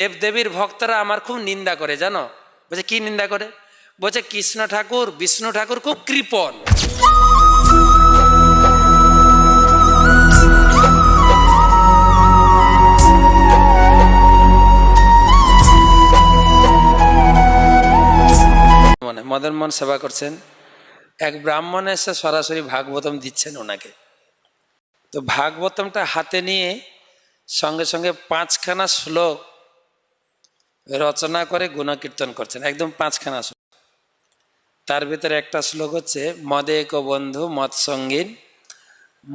দেবদেবীর ভক্তরা আমার খুব নিন্দা করে, জানো? বলছে কি নিন্দা করে? বলছে কৃষ্ণ ঠাকুর বিষ্ণু ঠাকুর খুব কৃপণ। মদন মোহন সেবা করছেন, এক ব্রাহ্মণ এসে সরাসরি ভাগবতম দিচ্ছেন ওনাকে। তো ভাগবতমটা হাতে নিয়ে সঙ্গে সঙ্গে 5খানা শ্লোক রচনা করে গুণকীর্তন করছেন, একদম 5খানা শ্লোক। তার ভিতরে একটা শ্লোক হচ্ছে মদে এক বন্ধু মদ সঙ্গীন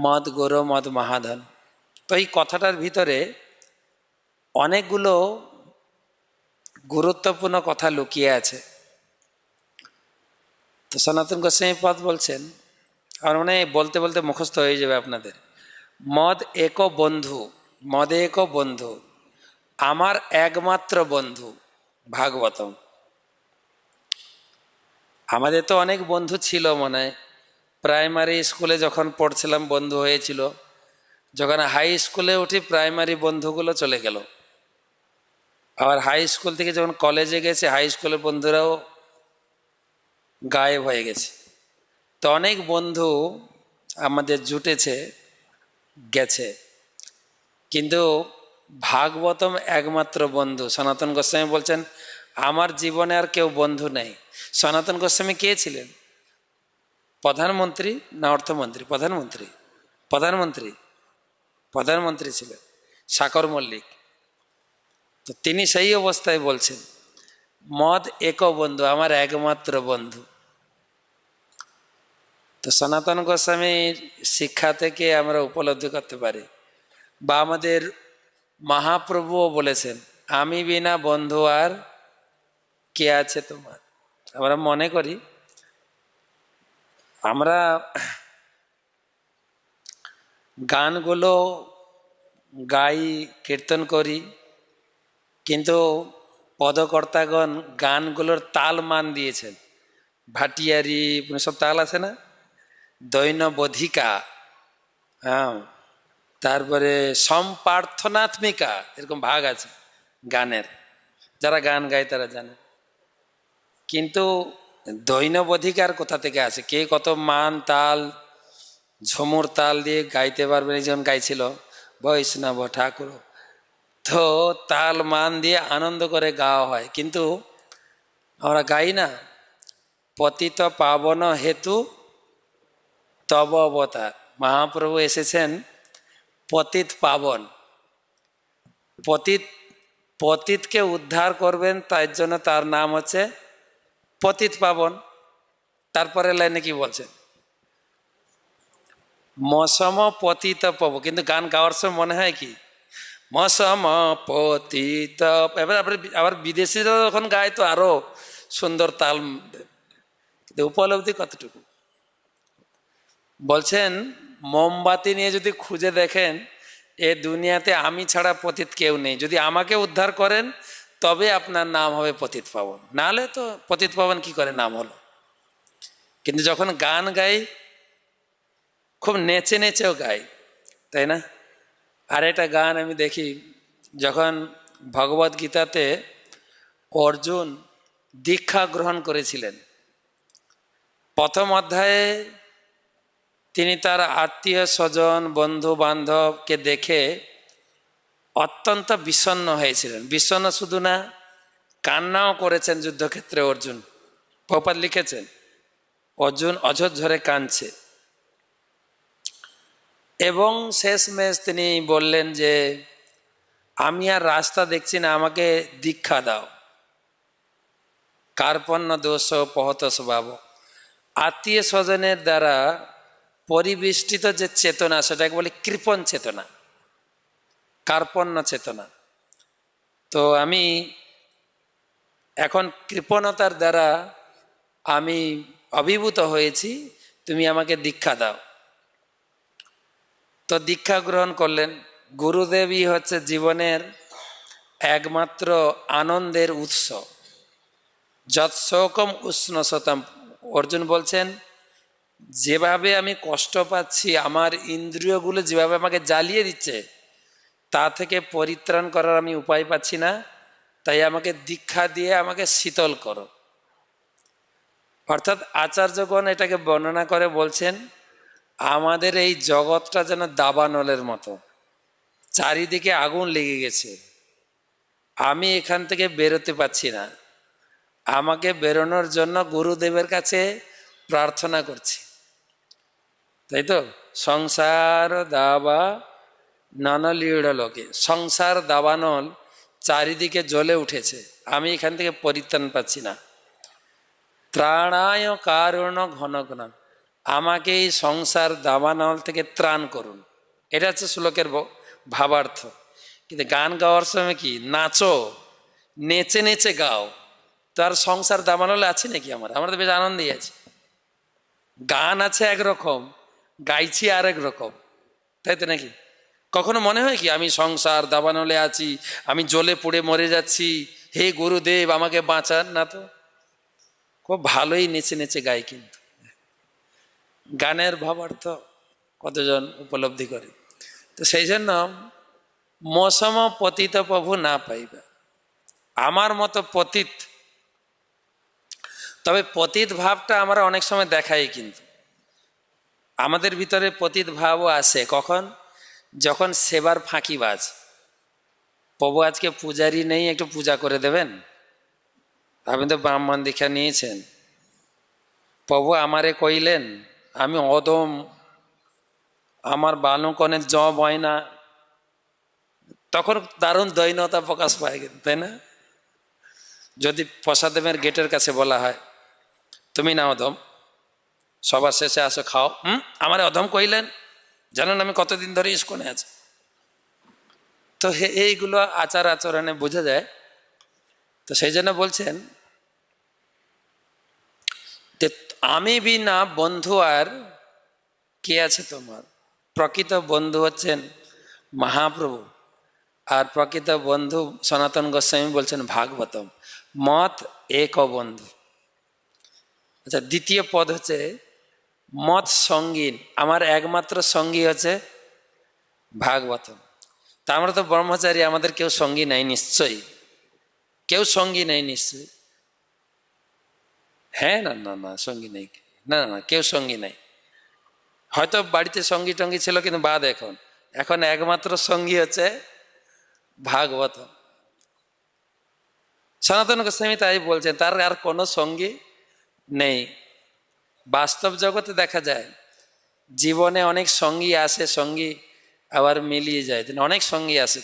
মদ গৌর মদ মহাধন। তো এই কথাটার ভিতরে অনেকগুলো গুরুত্বপূর্ণ কথা লুকিয়ে আছে। তো সনাতন গোস্বামী পদ বলছেন, আমার মনে হয় বলতে বলতে মুখস্থ হয়ে যাবে আপনাদের। মদ এক বন্ধু, মদে এক বন্ধু, আমার একমাত্র বন্ধু ভাগবতম। আমাদের তো অনেক বন্ধু ছিল, মনে হয় প্রাইমারি স্কুলে যখন পড়ছিলাম বন্ধু হয়েছিল, যখন হাই স্কুলে উঠি প্রাইমারি বন্ধুগুলো চলে গেল, আবার হাই স্কুল থেকে যখন কলেজে গেছে হাই স্কুলের বন্ধুরাও গায়েব হয়ে গেছে। তো অনেক বন্ধু আমাদের জুটেছে গেছে, কিন্তু ভাগবতম একমাত্র বন্ধু। সনাতন গোস্বামী বলছেন আমার জীবনে আর কেউ বন্ধু নেই। সনাতন গোস্বামী কে ছিলেন? প্রধানমন্ত্রী না অর্থমন্ত্রী? প্রধানমন্ত্রী, প্রধানমন্ত্রী, প্রধানমন্ত্রী ছিলেন সাকর মল্লিক। তো তিনি সেই অবস্থায় বলছেন মদ এক বন্ধু, আমার একমাত্র বন্ধু। তো সনাতন গোস্বামীর শিক্ষা থেকে আমরা উপলব্ধি করতে পারি, বা আমাদের মহাপ্রভুও বলেছেন আমি বিনা বন্ধু আর কে আছে তোমার। আমরা মনে করি আমরা গানগুলো গাই, কীর্তন করি, কিন্তু পদকর্তাগণ গানগুলোর তাল মান দিয়েছেন। ভাটিয়ারি সব তাল আছে না, দৈনবধিকা, হ্যাঁ, তারপরে সম্প্রার্থনাত্মিকা, এরকম ভাগ আছে গানের। যারা গান গায় তারা জানে। কিন্তু দৈনবধিকার কোথা থেকে আসে? কে কত মান তাল ঝুমুর তাল দিয়ে গাইতে পারবে? একজন গাইছিল বৈষ্ণব ঠাকুর, তো তাল মান দিয়ে আনন্দ করে গাওয়া হয়, কিন্তু আমরা গাই না পতিত পাবন হেতু তব অবতার। মহাপ্রভু এসেছেন পতিত পাবন, পতিত পতিতকে উদ্ধার করবেন, তাই জন্য তার নাম হচ্ছে পতিত পাবন। তারপরে লাইনে কি বলছেন? মসম পতিত পাব, কিন্তু গান গাওয়ার সময় মনে হয় কি মসম পতিত। এবার আবার বিদেশিরা যখন গায় তো আরো সুন্দর তাল। উপলব্ধি কতটুকু? বলছেন মোমবাতি নিয়ে যদি খুঁজে দেখেন এ দুনিয়াতে আমি ছাড়া পতিত কেউ নেই, যদি আমাকে উদ্ধার করেন তবে আপনার নাম হবে পতিত পাবন, নাহলে তো পতিত পাবন কি করে নাম হলো। কিন্তু যখন গান গাই খুব নেচে নেচেও গাই, তাই না? আর একটা গান আমি দেখি, যখন ভগবদ গীতাতে অর্জুন দীক্ষা গ্রহণ করেছিলেন, প্রথম অধ্যায়ে তিনি তার আত্মীয় স্বজন বন্ধু বান্ধবকে দেখে অত্যন্ত বিষণ্ণ হয়েছিলেন। বিষণ্ণ শুধু না, কান্নাও করেছেন যুদ্ধক্ষেত্রে অর্জুন। প্রপাত লিখেছেন অর্জুন অঝরঝরে কাঁদছে, এবং শেষমেশ তিনি বললেন যে আমি আর রাস্তা দেখছি না, আমাকে দীক্ষা দাও। কার্পণ্য দোষ পহত স্বভাব, আত্মীয় স্বজনের দ্বারা পরিবেষ্টিত যে চেতনা সেটাকে বলে কৃপণ চেতনা, কার্পণ্য চেতনা। তো আমি এখন কৃপণতার দ্বারা আমি অভিভূত হয়েছি, তুমি আমাকে দীক্ষা দাও। তো দীক্ষা গ্রহণ করলেন। গুরুদেবই হচ্ছে জীবনের একমাত্র আনন্দের উৎস। যৎশোকম উষ্ণসতম, অর্জুন বলছেন যেভাবে আমি কষ্ট পাচ্ছি, আমার ইন্দ্রিয়গুলো যেভাবে আমাকে জ্বালিয়ে দিচ্ছে, তা থেকে পরিত্রাণ করার আমি উপায় পাচ্ছি না, তাই আমাকে দীক্ষা দিয়ে আমাকে শীতল করো। অর্থাৎ আচার্যগণ এটাকে বর্ণনা করে বলছেন, আমাদের এই জগৎটা যেন দাবানলের মতো, চারিদিকে আগুন লেগে গেছে, আমি এখান থেকে বেরোতে পারছি না, আমাকে বেরোনোর জন্য গুরুদেবের কাছে প্রার্থনা করছি। তাই তো, সংসার দাবা ননলীড় লোকে, সংসার দাবানল চারিদিকে জ্বলে উঠেছে, আমি এখান থেকে পরিত্রাণ পাচ্ছি না। ত্রাণায় কারণ ঘনঘন, আমাকে এই সংসার দাবানল থেকে ত্রাণ করুন। এটা হচ্ছে শ্লোকের ভাবার্থ। কিন্তু গান গাওয়ার সময় কি নাচো, নেচে নেচে গাও, তো আর সংসার দাবানলে আছে নাকি? আমরা তো বেশ আনন্দেই আছি। গান আছে একরকম, গাইছি আর এক রকম, তাই তো নাকি? কখনো মনে হয় কি আমি সংসার দাবানলে আছি, আমি জ্বলে পুড়ে মরে যাচ্ছি, হে গুরুদেব আমাকে বাঁচান? না তো, খুব ভালোই নেচে নেচে গাই। কিন্তু গানের ভাবার্থ কতজন উপলব্ধি করে? তো সেই জন্য মৌসম পতিত প্রভু না পাইবা, আমার মতো পতিত। তবে পতিত ভাবটা আমরা অনেক সময় দেখাই, কিন্তু আমাদের ভিতরে পতিত ভাবও আসে কখন? যখন সেবার ফাঁকিবাজ। প্রভু আজকে পূজারি নেই, একটু পূজা করে দেবেন? আপনি তো ব্রাহ্মণ দীক্ষা নিয়েছেন, প্রভু আমারে কইলেন আমি অদম, আমার বালুকনের জব হয় না, তখন দারুণ দৈন্যতা প্রকাশ পায়, কিন্তু তাই না? যদি প্রসাদেবের গেটের কাছে বলা হয় তুমি না অধম, সবার শেষে আসো খাও, আমার অধম কইলেন, জানেন আমি কতদিন ধরে ইস্কনে আছি। তো এইগুলো আচার আচরণে বোঝা যায়। তো সেই জন্য বলছেন যে আমি বিনা বন্ধু আর কে আছে তোমার? প্রকৃত বন্ধু হচ্ছেন মহাপ্রভু, আর প্রকৃত বন্ধু সনাতন গোস্বামী বলছেন ভাগবতম, মত এক বন্ধু। আচ্ছা, দ্বিতীয় পদ হচ্ছে মত সঙ্গীন, আমার একমাত্র সঙ্গী হচ্ছে ভাগবতম। তা আমরা তো ব্রহ্মচারী, আমাদের কেউ সঙ্গী নাই নিশ্চয়ই, কেউ সঙ্গী নেই নিশ্চয়ই। হ্যাঁ, না না না, সঙ্গী নেই, না না কেউ সঙ্গী নেই। হয়তো বাড়িতে সঙ্গী টঙ্গী ছিল, কিন্তু বাদ। এখন এখন একমাত্র সঙ্গী হচ্ছে ভাগবত। সনাতন গোস্বামী তাই বলছেন, তার আর কোনো সঙ্গী নেই। বাস্তব জগতে দেখা যায় জীবনে অনেক সঙ্গী আসে, সঙ্গী আবার মিলিয়ে যায়, অনেক সঙ্গী আসে,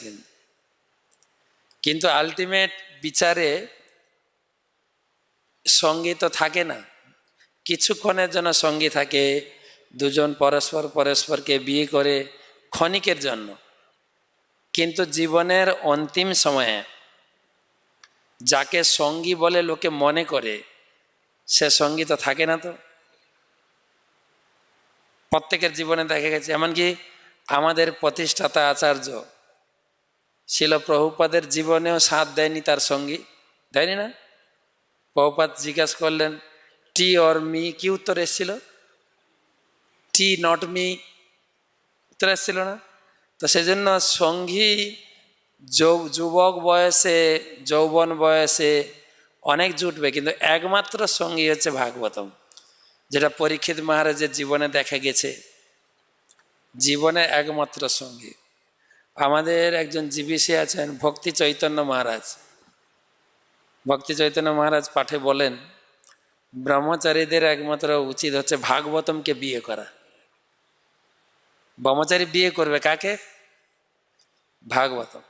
কিন্তু আলটিমেট বিচারে সঙ্গী তো থাকে না। কিছুক্ষণের জন্য সঙ্গী থাকে, দুজন পরস্পর পরস্পরকে বিয়ে করে ক্ষণিকের জন্য, কিন্তু জীবনের অন্তিম সময়ে যাকে সঙ্গী বলে লোকে মনে করে, সে সঙ্গী তো থাকে না। তো প্রত্যেকের জীবনে দেখা গেছে, এমনকি আমাদের প্রতিষ্ঠাতা আচার্য শিল প্রভুপাদের জীবনেও সাথ দেয়নি তার সঙ্গী, দেয়নি না? প্রভুপাদ জিজ্ঞাসা করলেন টি অর মি, কি উত্তর এসেছিল? টি নট মি উত্তর এসেছিল না? তো সেজন্য সঙ্গী যুবক বয়সে, যৌবন বয়সে অনেক জুটবে, কিন্তু একমাত্র সঙ্গী হচ্ছে ভাগবতম, যেটা পরীক্ষিত মহারাজের জীবনে দেখা গেছে। জীবনে একমাত্র সঙ্গী। আমাদের একজন জীবিষী আছেন ভক্তি চৈতন্য মহারাজ। ভক্তি চৈতন্য মহারাজ পাঠে বলেন, ব্রহ্মচারীদের একমাত্র উচিত হচ্ছে ভাগবতমকে বিয়ে করা। ব্রহ্মচারী বিয়ে করবে কাকে? ভাগবতম।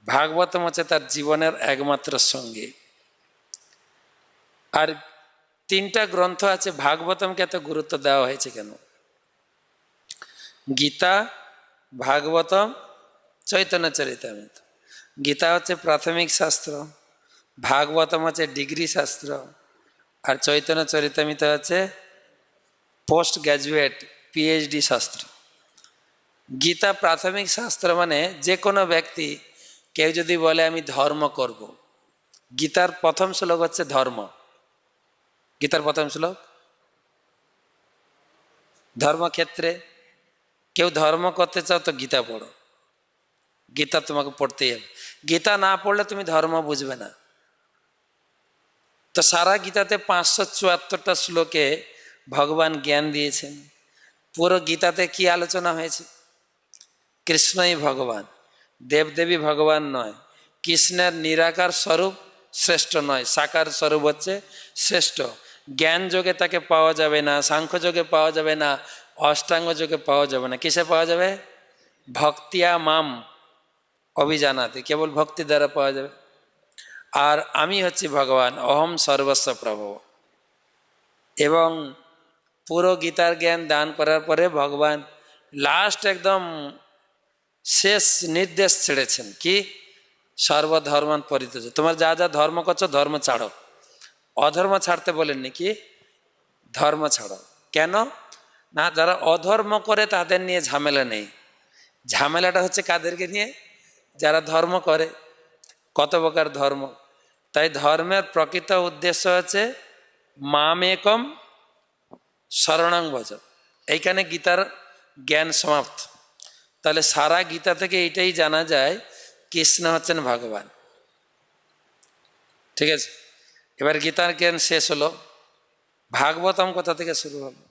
ভাগবতম হচ্ছে তার জীবনের একমাত্র সঙ্গী। আর তিনটা গ্রন্থ আছে, ভাগবতমকে এত গুরুত্ব দেওয়া হয়েছে কেন? গীতা, ভাগবতম, চৈতন্য চরিতামৃত। গীতা হচ্ছে প্রাথমিক শাস্ত্র, ভাগবতম হচ্ছে ডিগ্রি শাস্ত্র, আর চৈতন্য চরিতামৃত হচ্ছে পোস্ট গ্র্যাজুয়েট পিএইচডি শাস্ত্র। গীতা প্রাথমিক শাস্ত্র, মানে যে কোনো ব্যক্তি, কেউ যদি বলে আমি ধর্ম করব, গীতার প্রথম শ্লোক হচ্ছে ধর্ম। গীতার প্রথম শ্লোক ধর্মক্ষেত্রে। কেউ ধর্ম করতে চাও তো গীতা পড়ো, গীতা তোমাকে পড়তেই হবে। গীতা না পড়লে তুমি ধর্ম বুঝবে না। তো সারা গীতাতে 574টা শ্লোকে ভগবান জ্ঞান দিয়েছেন। পুরো গীতাতে কি আলোচনা হয়েছে? কৃষ্ণই ভগবান, দেবদেবী ভগবান নয়। কৃষ্ণের নিরাকার স্বরূপ শ্রেষ্ঠ নয়, সাকার স্বরূপ হচ্ছে শ্রেষ্ঠ। জ্ঞান যোগে তাকে পাওয়া যাবে না, সাংখ্য যোগে পাওয়া যাবে না, অষ্টাঙ্গ যোগে পাওয়া যাবে না। কিসে পাওয়া যাবে? ভক্তিয়া মাম অভিজানাতে, কেবল ভক্তি দ্বারা পাওয়া যাবে। আর আমি হচ্ছি ভগবান, অহম সর্বস্ব প্রভু। এবং পুরো গীতার জ্ঞান দান করার পরে ভগবান লাস্ট একদম শেষ নির্দেশ ছেড়েছেন কি? সর্বধর্মান পরিত্যাজ্য। তোমার যা যা ধর্ম করছো ধর্ম ছাড়ো। অধর্ম ছাড়তে বলেননি, কি? ধর্ম ছাড়ো। কেন না? যারা অধর্ম করে তাদের নিয়ে ঝামেলা নেই। ঝামেলাটা হচ্ছে কাদেরকে নিয়ে? যারা ধর্ম করে। কত প্রকার ধর্ম। তাই ধর্মের প্রকৃত উদ্দেশ্য হচ্ছে মামেকম শরণং ভজ। এইখানে গীতার জ্ঞান সমাপ্ত। তাহলে সারা গীতা থেকে এইটাই জানা যায় কৃষ্ণ হচ্ছেন ভগবান। ঠিক আছে, এবার গীতার জ্ঞান শেষ হলো। ভাগবতম কোথা থেকে শুরু হলো?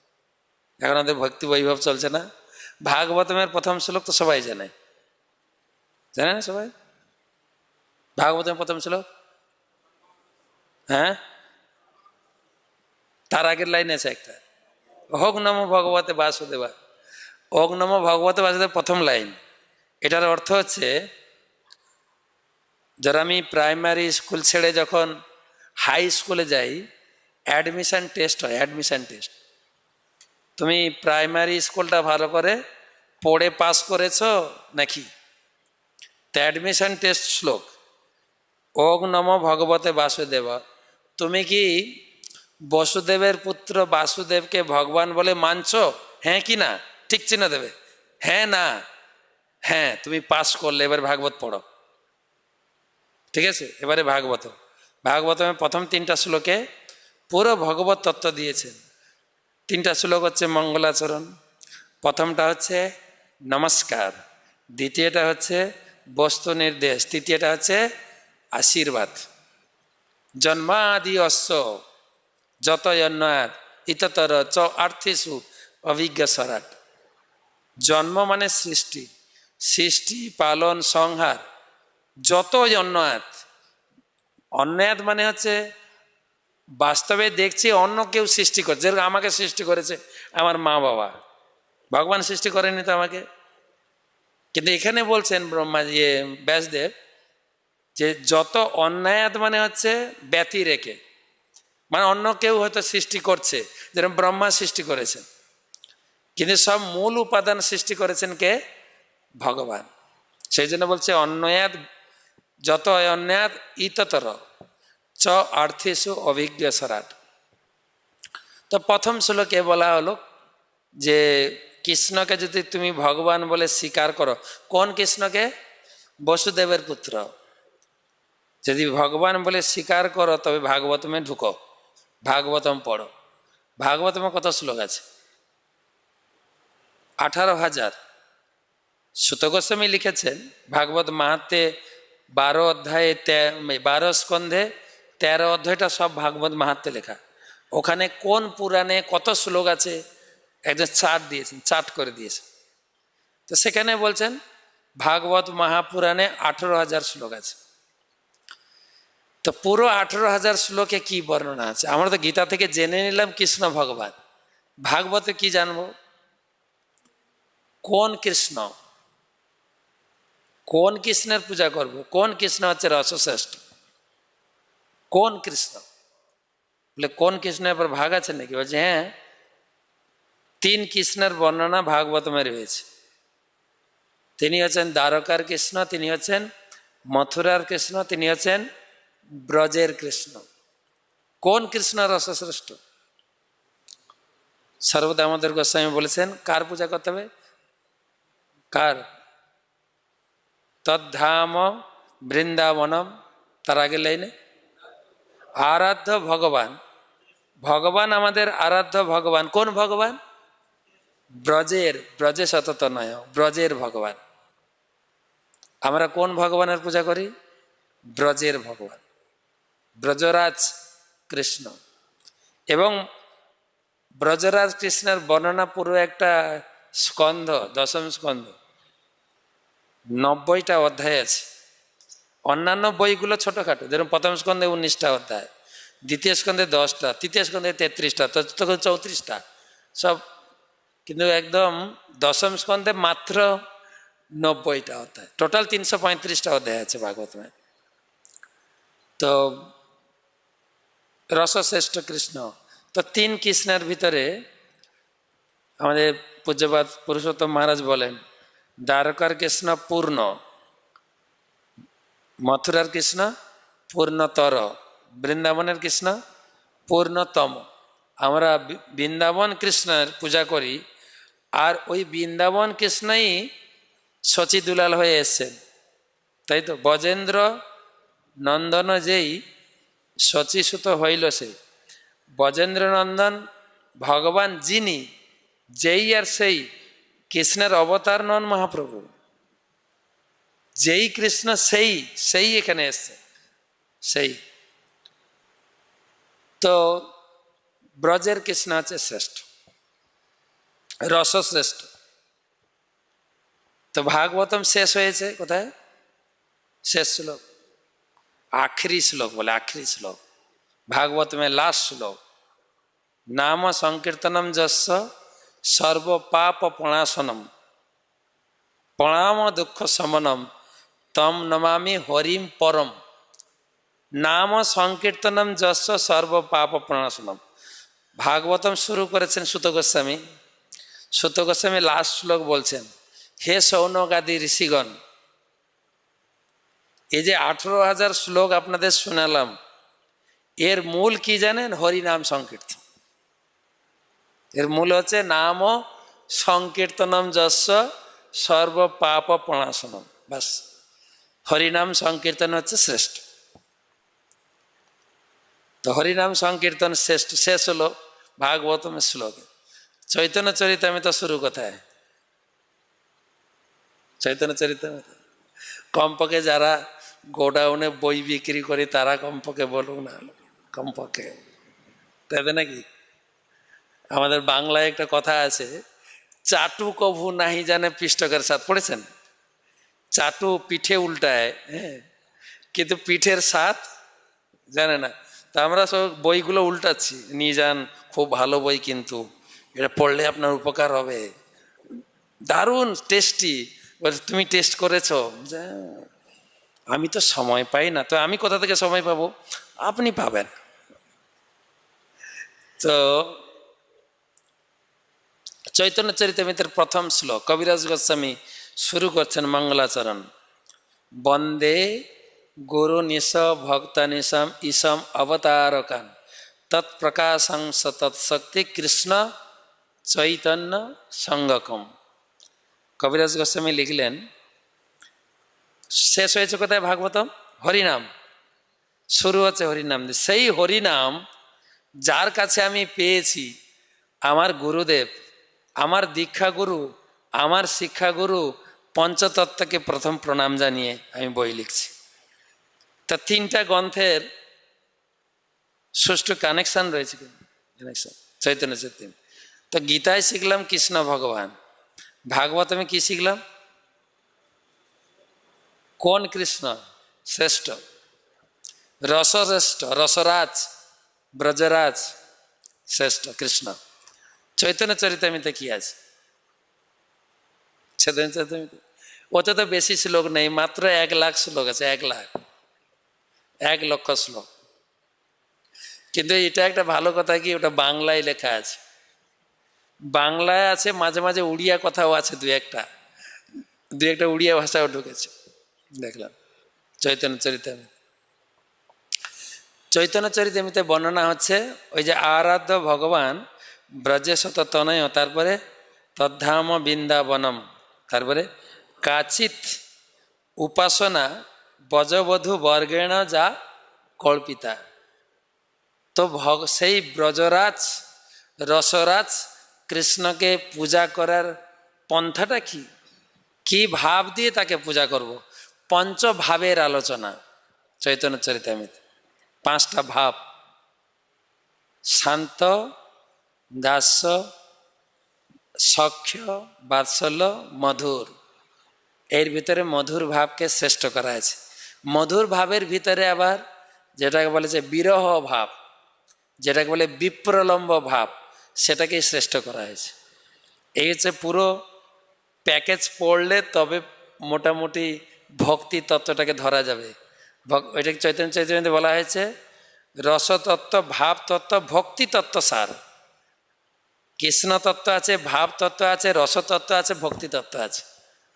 এখন আমাদের ভক্তি বৈভব চলছে না? ভাগবতমের প্রথম শ্লোক তো সবাই জানে, জানে না সবাই? ভাগবতমের প্রথম শ্লোক, হ্যাঁ, তার আগের লাইন আছে একটা, হোক নমো ভগবতে বাসুদেবা। ওং নমো ভগবতে বাসুদেব প্রথম লাইন। এটার অর্থ হচ্ছে, যারা আমি প্রাইমারি স্কুল ছেড়ে যখন হাই স্কুলে যাই, অ্যাডমিশন টেস্ট হয়, অ্যাডমিশন টেস্ট। তুমি প্রাইমারি স্কুলটা ভালো করে পড়ে পাস করেছো নাকি? তো অ্যাডমিশন টেস্ট শ্লোক ওং নমো ভগবতে বাসুদেবা। তুমি কি বসুদেবের পুত্র বাসুদেবকে ভগবান বলে মানছো? হ্যাঁ কি না? ঠিক চিহ্ন দেবে, হ্যাঁ না হ্যাঁ। তুমি পাস করলে, এবার ভাগবত পড়ো। ঠিক আছে, এবারে ভাগবতমের প্রথম 3টা শ্লোকে পুরো ভগবত তত্ত্ব দিয়েছেন। 3টা শ্লোক হচ্ছে মঙ্গলাচরণ, প্রথমটা হচ্ছে নমস্কার, দ্বিতীয়টা হচ্ছে বস্তু নির্দেশ, তৃতীয়টা হচ্ছে আশীর্বাদ। জন্মাদি অশ্ব যত অন্যায় ইততর চ আর্থিসু অভিজ্ঞ সরাট। জন্ম মানে সৃষ্টি, সৃষ্টি পালন সংহার, যত অন্যায়। অন্যায় মানে হচ্ছে বাস্তবে দেখছি অন্য কেউ সৃষ্টি করছে। যেরকম আমাকে সৃষ্টি করেছে আমার মা বাবা, ভগবান সৃষ্টি করেনি তো আমাকে। কিন্তু এখানে বলছেন ব্যাসদেব যে যত অন্যায় মানে হচ্ছে ব্যতি রেখে, মানে অন্য কেউ হয়তো সৃষ্টি করছে, যেরকম ব্রহ্মা সৃষ্টি করেছেন, কিন্তু সব মূল উপাদান সৃষ্টি করেছেন কে? ভগবান। সেই জন্য বলছে অন্যায় যত অন্যায় ইততর চ আর্থিসু অভিজ্ঞ সরাট। তো প্রথম শ্লোকে বলা হলো যে কৃষ্ণকে যদি তুমি ভগবান বলে স্বীকার করো, কোন কৃষ্ণকে? বসুদেবের পুত্র। যদি ভগবান বলে স্বীকার করো তবে ভাগবতমে ঢুকো, ভাগবতম পড়ো। ভাগবতমে কত শ্লোক আছে? 18,000। সুত গোস্বামী লিখেছেন ভাগবত মাহাত্মে 12 অধ্যায়ে 12 স্কন্ধে 13 অধ্যায়টা সব ভাগবত মাহাত্মে লেখা। ওখানে কোন পুরাণে কত শ্লোক আছে একজন চার্ট দিয়েছেন, চার্ট করে দিয়েছেন। তো সেখানে বলছেন ভাগবত মহাপুরাণে 18,000 শ্লোক আছে। তো পুরো 18,000 শ্লোকে কি বর্ণনা আছে? আমরা তো গীতা থেকে জেনে নিলাম কৃষ্ণ ভগবান, ভাগবতে কি জানবো? কোন কৃষ্ণ, কোন কৃষ্ণের পূজা করব? কোন কৃষ্ণ হচ্ছে রসশ্রেষ্ঠ? কোন কৃষ্ণ? বলে কোন কৃষ্ণের পর ভাগ আছে নাকি? বলছে হ্যাঁ, 3 কৃষ্ণের বর্ণনা ভাগবতমে রয়েছে। তিনি হচ্ছেন দ্বারকার কৃষ্ণ, তিনি হচ্ছেন মথুরার কৃষ্ণ, তিনি হচ্ছেন ব্রজের কৃষ্ণ। কোন কৃষ্ণ রসশ্রেষ্ঠ? সর্বদামোদর গোস্বামী বলেছেন কার পূজা করতে হবে? কার? তদ্ধাম বৃন্দাবনম। তার আগের লাইনে আরাধ্য ভগবান। ভগবান আমাদের আরাধ্য ভগবান। কোন ভগবান? ব্রজের, ব্রজে সতত নয়, ব্রজের ভগবান। আমরা কোন ভগবানের পূজা করি? ব্রজের ভগবান, ব্রজরাজ কৃষ্ণ। এবং ব্রজরাজ কৃষ্ণের বর্ণনা পুরো একটা স্কন্ধ, দশম স্কন্ধ, 90টা অধ্যায় আছে। অন্যান্য বইগুলো ছোটোখাটো, যেরকম প্রথম স্কন্ধে 19টা অধ্যায়, দ্বিতীয় স্কন্ধে 10টা, তৃতীয় স্কন্ধে 33টা, তখন 34টা সব। কিন্তু একদম দশম স্কন্ধে মাত্র 90টা অধ্যায়, টোটাল 335টা অধ্যায় আছে ভাগবতমে। তো রসশ্রেষ্ঠ কৃষ্ণ, তো তিন কৃষ্ণের ভিতরে আমাদের পূজ্যপাদ পুরুষোত্তম মহারাজ বলেন, দ্বারকার কৃষ্ণ পূর্ণ, মথুরার কৃষ্ণ পূর্ণতর, বৃন্দাবনের কৃষ্ণ পূর্ণতম। আমরা বৃন্দাবন কৃষ্ণের পূজা করি, আর ওই বৃন্দাবন কৃষ্ণই শচী দুলাল হয়ে এসছেন, তাই তো। ব্রজেন্দ্র নন্দন যেই শচীসুত হইল সে, ব্রজেন্দ্র নন্দন ভগবান যিনি, যেই আর সেই কৃষ্ণের অবতার নন মহাপ্রভু, যেই কৃষ্ণ সেই সেই এখানে এসছে, সেই। তো ব্রজের কৃষ্ণ হচ্ছে শ্রেষ্ঠ, রসশ্রেষ্ঠ। তো ভাগবতম শেষ হয়েছে কোথায়? শেষ শ্লোক, আখরি শ্লোক বলে, আখরি শ্লোক ভাগবতমে লাস্ট শ্লোক। নাম সংকীর্তনম যস্য সর্ব পাপ প্রণাশনম প্রণাম দুঃখ শমনম তম নমামি হরিম পরম। নাম সংকীর্তনম যস্য সর্ব পাপ প্রণাশনম। ভাগবতম শুরু করেছেন সুত গোস্বামী। সুত গোস্বামী লাস্ট শ্লোক বলছেন, হে সৌনকাদি ঋষিগণ, এই যে 18,000 শ্লোক আপনাদের শোনালাম, এর মূল কি জানেন? হরিনাম সংকীর্তন। এর মূল হচ্ছে নাম সংকীর্তনম যস্য সর্ব পাপ প্রণাশনম, বাস। হরিনাম সংকীর্তন হচ্ছে শ্রেষ্ঠ। তো হরিনাম সংকীর্তন শ্রেষ্ঠ, শেষ হলো ভাগবতমের শ্লোকে। চৈতন্য চরিতামৃত শুরু কোথায়? চৈতন্য চরিতামৃত কমপক্ষে যারা গোডাউনে বই বিক্রি করে তারা কমপক্ষে বলুক না, কমপক্ষে, তাই নাকি? আমাদের বাংলায় একটা কথা আছে, চাটু কভু নাহি জানে পিষ্টকের স্বাদ, পড়েছেন? চাটু পিঠে উল্টায়, হ্যাঁ, কিন্তু পিঠের স্বাদ জানে না। তা আমরা সব বইগুলো উল্টাচ্ছি, নিয়ে যান, খুব ভালো বই, কিন্তু এটা পড়লে আপনার উপকার হবে, দারুণ টেস্টি। তুমি টেস্ট করেছো? আমি তো সময় পাই না। তো আমি কোথা থেকে সময় পাবো? আপনি পাবেন। তো চৈতন্য চরিতামৃতের প্রথম শ্লোক কবিরাজ গোস্বামী শুরু করছেন মঙ্গলাচরণ, বন্দে গুরু নিশ ভক্তানিশম ঈশম অবতারকান তৎপ্রকাশং তৎশক্তি কৃষ্ণ চৈতন্য সঙ্গকম। কবিরাজ গোস্বামী লিখলেন, শেষ হয়েছে কোথায় ভাগবতম? হরিনাম। শুরু হচ্ছে হরিনাম। সেই হরিনাম যার কাছে আমি পেয়েছি, আমার গুরুদেব, আমার দীক্ষাগুরু, আমার শিক্ষাগুরু পঞ্চতত্ত্বকে প্রথম প্রণাম জানিয়ে আমি বই লিখছি। তা তিনটা গ্রন্থের সুষ্ঠু কানেকশন রয়েছে, কানেকশন চৈতন্য চৈতন্য। তো গীতায় শিখলাম কৃষ্ণ ভগবান, ভাগবতমে কি শিখলাম? কোন কৃষ্ণ শ্রেষ্ঠ? রসশ্রেষ্ঠ, রসরাজ, ব্রজরাজ শ্রেষ্ঠ কৃষ্ণ। চৈতন্য চরিতামৃতে কি আছে? চৈতন্য চরিতামৃতে ওতে তো বেশি শ্লোক নেই, মাত্র 1 লাখ শ্লোক আছে, 1 লাখ, 1 লক্ষ শ্লোক। কিন্তু এটা একটা ভালো কথা কি, ওটা বাংলায় লেখা আছে, বাংলায় আছে, মাঝে মাঝে উড়িয়া কথাও আছে, দু একটা উড়িয়া ভাষাও ঢুকেছে, দেখলাম চৈতন্য চরিতামৃত। চৈতন্য চরিতামৃতে বর্ণনা হচ্ছে ওই যে আরাধ্য ভগবান ব্রজে শত তনয়, তারপরে তদ্ধাম বৃন্দাবনম, তারপরে কাচিত উপাসনা ব্রজবধূ বর্গেণ যা কল্পিতা। তো সেই ব্রজরাজ রসরাজ কৃষ্ণকে পূজা করার পন্থাটা কি, কি ভাব দিয়ে তাকে পূজা করব? পঞ্চভাবের আলোচনা চৈতন্য চরিতামৃত। পাঁচটা ভাব, শান্ত, দাস্য, সখ্য, বাৎসল্য, মধুর। এর ভিতরে মধুর ভাবকে শ্রেষ্ঠ করা হয়েছে। মধুর ভাবের ভিতরে আবার যেটাকে বলেছে বিরহ ভাব, যেটাকে বলে বিপ্রলম্ব ভাব, সেটাকেই শ্রেষ্ঠ করা হয়েছে। এই হচ্ছে পুরো প্যাকেজ পড়লে তবে মোটামুটি ভক্তি তত্ত্বটাকে ধরা যাবে। ওইটাকে চৈতন্য চৈতন্যতে বলা হয়েছে রসতত্ত্ব, ভাব তত্ত্ব, ভক্তি তত্ত্ব সার। কৃষ্ণ তত্ত্ব আছে, ভাব তত্ত্ব আছে, রসতত্ত্ব আছে, ভক্তি তত্ত্ব আছে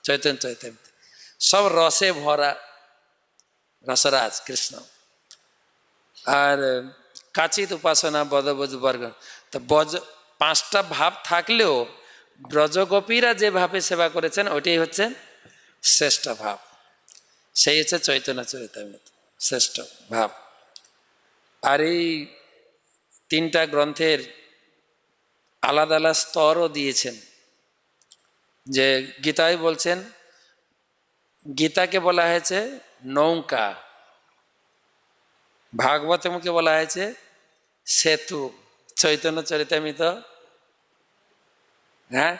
চৈতন্য চৈতন্য। সব রসে ভরা, রসরাজ কৃষ্ণ। আর কাচিত উপাসনা বদবজ বর্গ, তো পাঁচটা ভাব থাকলেও ব্রজগোপীরা যে ভাবে সেবা করেছেন ওইটাই হচ্ছে শ্রেষ্ঠ ভাব। সেই হচ্ছে চৈতন্য চরিতামৃত শ্রেষ্ঠ ভাব। আর এই তিনটা গ্রন্থের আলাদা আলাদা স্তরও দিয়েছেন। যে গীতায় বলছেন, গীতাকে বলা হয়েছে নৌকা, ভাগবতমকে বলা হয়েছে সেতু, চৈতন্য চরিতামৃত হ্যাঁ।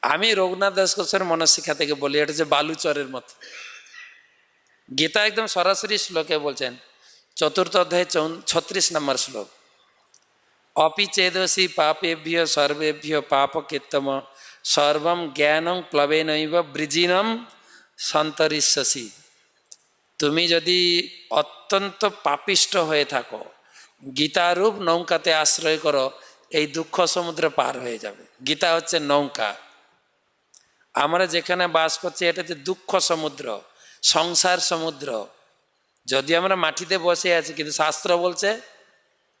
আমি রঘুনাথ দাস গোস্বামীর মনশিক্ষা থেকে বলি, এটা যে বালুচরের মতো। গীতা একদম সরাসরি শ্লোকে বলছেন, চতুর্থ অধ্যায় 36 নম্বর শ্লোক, অপি চেদসি পাপেভ্য সর্বেভ্য পাপ কীর্তম সর্বম জ্ঞানং প্লবেনৈব বৃজিনম সন্তরিষ্যসি। তুমি যদি অত্যন্ত পাপিষ্ট হয়ে থাকো, গীতারূপ নৌকাতে আশ্রয় করো, এই দুঃখ সমুদ্র পার হয়ে যাবে। গীতা হচ্ছে নৌকা। আমরা যেখানে বাস করছি এটা হচ্ছে দুঃখ সমুদ্র, সংসার সমুদ্র। যদি আমরা মাটিতে বসে আছি, কিন্তু শাস্ত্র বলছে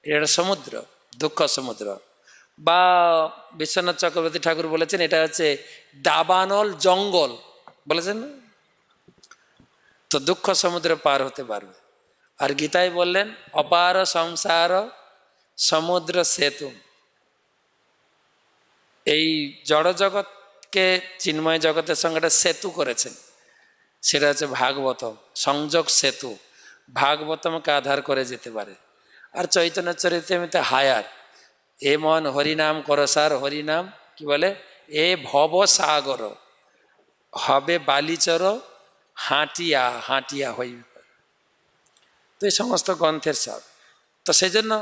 এটা সমুদ্র, দুঃখ সমুদ্র। বা বিশ্বনাথ চক্রবর্তী ঠাকুর বলেছেন এটা হচ্ছে দাবানল জঙ্গল, বলেছেন না? তো দুঃখ সমুদ্র পার হতে পারবে। আর গীতায় বললেন অপার সংসার সমুদ্র সেতু। এই জড় জগৎকে চিন্ময় জগতের সঙ্গে একটা সেতু করেছেন, সেটা হচ্ছে ভাগবতম, সংযোগ সেতু। ভাগবতমকে আধার করে যেতে পারে। আর চৈতন্য চরিতামৃতে হায়ার, এ মন হরিনাম কর সার, হরিনাম কি বলে, এ ভব সাগর হবে বালিচর হাঁটিয়া হাঁটিয়া হইবে। তো এই সমস্ত গ্রন্থের সব। তো সেই জন্য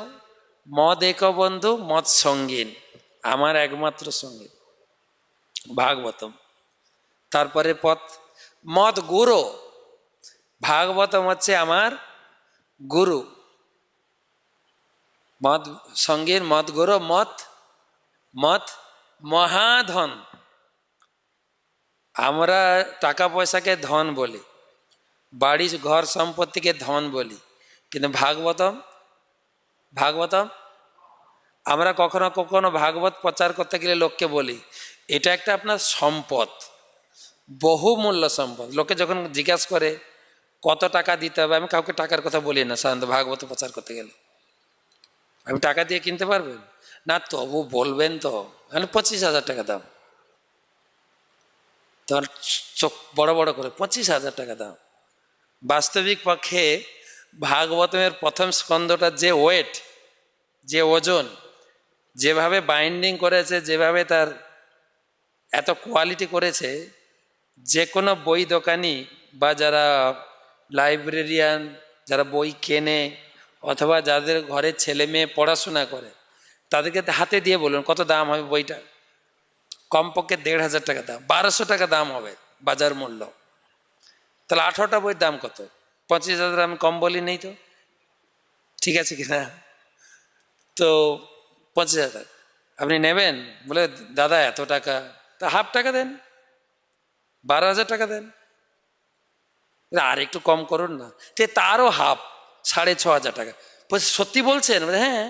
মদ এক বন্ধু মদ সঙ্গীন, আমার একমাত্র সঙ্গী ভাগবতম। তারপরে পথ মদ গুরু, ভাগবতম হচ্ছে আমার গুরু। মদ সঙ্গীন, মদ গুরু, মত মত মহাধন। আমরা টাকা পয়সাকে ধন বলি, বাড়ি ঘর সম্পত্তিকে ধন বলি, কিন্তু ভাগবতম আমরা কখনো কখনো ভাগবত প্রচার করতে গেলে লোককে বলি এটা একটা আপনার সম্পদ, বহুমূল্য সম্পদ। লোকে যখন জিজ্ঞাসা করে কত টাকা দিতে হবে, আমি কাউকে টাকার কথা বলি না সাধারণত ভাগবত প্রচার করতে গেলে। আমি টাকা দিয়ে কিনতে পারবেন না, তবু বলবেন তো 25,000 টাকা দাম। তোমার চোখ বড় বড় করে 25,000 টাকা দাম। বাস্তবিক পক্ষে ভাগবতের প্রথম স্কন্ধটা যে ওয়েট, যে ওজন, যেভাবে বাইন্ডিং করেছে, যেভাবে তার এত কোয়ালিটি করেছে, যে কোনো বই দোকানি বা যারা লাইব্রেরিয়ান, যারা বই কেনে অথবা যাদের ঘরে ছেলে মেয়ে পড়াশোনা করে, তাদেরকে হাতে দিয়ে বলুন কত দাম হবে বইটা। কমপক্ষে 1,500 টাকা দাম, 1200 টাকা দাম হবে বাজার মূল্য। তাহলে 18টা বইয়ের দাম কত? 25,000। আমি কম বলি নেই তো, ঠিক আছে কিনা? তো 25,000 আপনি নেবেন, বলে দাদা এত টাকা, তা হাফ টাকা দেন, 12,000 টাকা দেন, আর একটু কম করুন না। তারও হাফ, 6,500 টাকা। সত্যি বলছেন? হ্যাঁ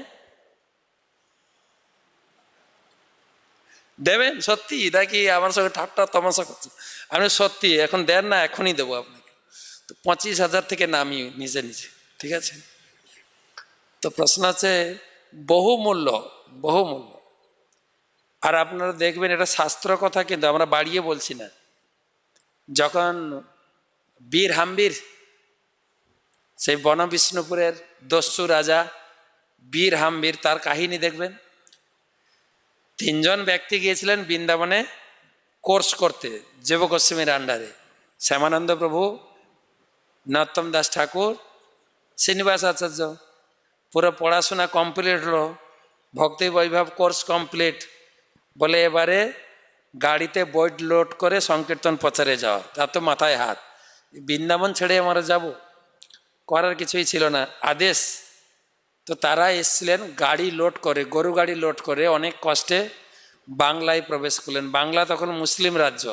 দেবেন সত্যি, নাকি আমার সঙ্গে ঠাট্টা তমাশা করছেন? আপনি সত্যি এখন দেন না, এখনই দেবো আপনাকে। তো 25,000 থেকে নামি নিজে নিজে, ঠিক আছে? তো প্রশ্ন আছে বহুমূল্য, বহুমূল্য। আর আপনারা দেখবেন এটা শাস্ত্র কথা, কিন্তু আমরা বাড়িয়ে বলছি না। যখন বীর হাম্বীর, সেই বনবিষ্ণুপুরের দস্যু রাজা বীর হাম্বীর, তার কাহিনী দেখবেন। তিনজন ব্যক্তি গিয়েছিলেন বৃন্দাবনে কোর্স করতে জীব গোস্বামীর আন্ডারে, শ্যামানন্দ প্রভু, নরোত্তম দাস ঠাকুর, শ্রীনিবাস আচার্য। পুরো পড়াশোনা কমপ্লিট হলো, ভক্তি বৈভব কোর্স কমপ্লিট, বলে এবারে গাড়িতে বই লোড করে সংকীর্তন প্রচারে যাওয়া। তার তো মাথায় হাত, বৃন্দাবন ছেড়ে আমরা যাব, করার কিছুই ছিল না, আদেশ। তো তারা এসছিলেন গাড়ি লোড করে, গরু গাড়ি লোড করে অনেক কষ্টে বাংলায় প্রবেশ করলেন। বাংলা তখন মুসলিম রাজ্য,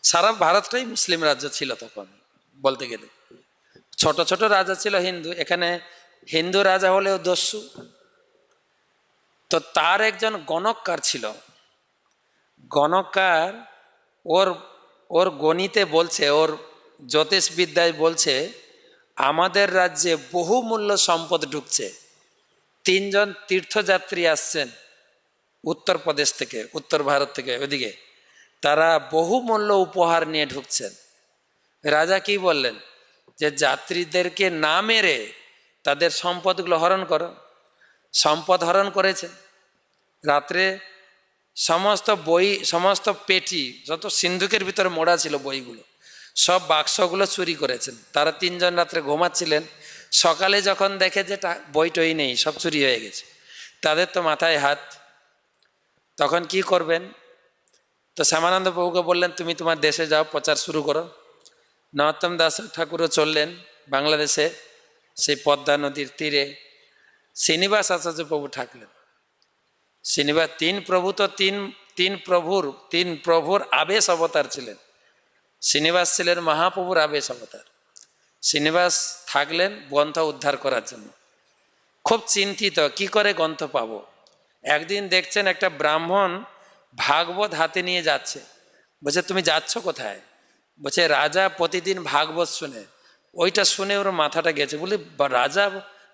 সারা ভারতটাই মুসলিম রাজ্য ছিল তখন বলতে গেলে। ছোট ছোট রাজা ছিল হিন্দু, এখানে হিন্দু রাজা হলেও দস্যু। তো তার একজন গণককার ছিল, গণককার ওর ওর গণিতে বলছে, ওর জ্যোতিষবিদ্যায় বলছে আমাদের রাজ্যে বহুমূল্য সম্পদ ঢুকছে। তিনজন তীর্থযাত্রী আসছেন উত্তরপ্রদেশ থেকে, উত্তর ভারত থেকে, ওদিকে তারা বহুমূল্য উপহার নিয়ে ঢুকছেন। রাজা কি বললেন যে যাত্রীদেরকে না মেরে তাদের সম্পদগুলো হরণ করো। সম্পদ হরণ করেছে। রাত্রে সমস্ত বই, সমস্ত পেটি, যত সিন্ধুকের ভিতরে মোড়া ছিল বইগুলো, সব বাক্সগুলো চুরি করেছেন। তারা তিনজন রাত্রে ঘুমাচ্ছিলেন, সকালে যখন দেখে যে বই টই নেই, সব চুরি হয়ে গেছে, তাদের তো মাথায় হাত। তখন কি করবেন? তো শ্যামানন্দ প্রভুকে বললেন তুমি তোমার দেশে যাও, প্রচার শুরু করো। নরোত্তম দাস ঠাকুরও চললেন বাংলাদেশে, সেই পদ্মা নদীর তীরে। শ্রীনিবাস আচার্য প্রভু থাকলেন। শ্রীনিবাস, তিন প্রভু তো তিন প্রভুর আবেশ অবতার ছিলেন। শ্রীনিবাস ছিলেন মহাপ্রভুর আবেশ অবতার। শ্রীনিবাস থাকলেন গ্রন্থ উদ্ধার করার জন্য, খুব চিন্তিত কি করে গ্রন্থ পাবো। একদিন দেখছেন একটা ব্রাহ্মণ ভাগবত হাতে নিয়ে যাচ্ছে। বলছে তুমি যাচ্ছ কোথায়? বলছে রাজা প্রতিদিন ভাগবত শুনে। ওইটা শুনে ওর মাথাটা গেছে, বলি রাজা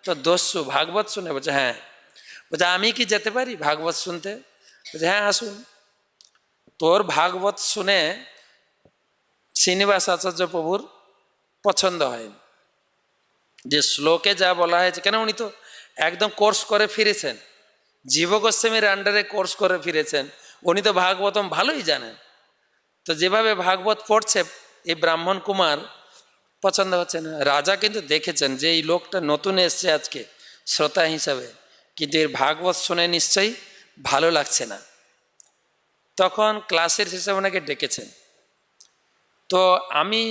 তো দস্যু, ভাগবত শুনে? বলছে হ্যাঁ। বলছে আমি কি যেতে পারি ভাগবত শুনতে? বলছে হ্যাঁ আসুন। তোর ভাগবত শুনে শ্রীনিবাস আচার্য প্রভুর পছন্দ হয়নি, যে শ্লোকে যা বলা হয়েছে। কেন উনি তো একদম কোর্স করে ফিরেছেন, জীব গোস্বামীর আন্ডারে কোর্স করে ফিরেছেন, উনি তো ভাগবতম ভালোই জানেন। তো যেভাবে ভাগবত পড়ছে এই ব্রাহ্মণ কুমার, পছন্দ হচ্ছে না। রাজা কিন্তু দেখেছেন যে এই লোকটা নতুন এসছে আজকে শ্রোতা হিসাবে, কিন্তু এর ভাগবত শুনে নিশ্চয়ই ভালো লাগছে না। তখন ক্লাসের শেষে ওনাকে ডেকেছেন। তো আমি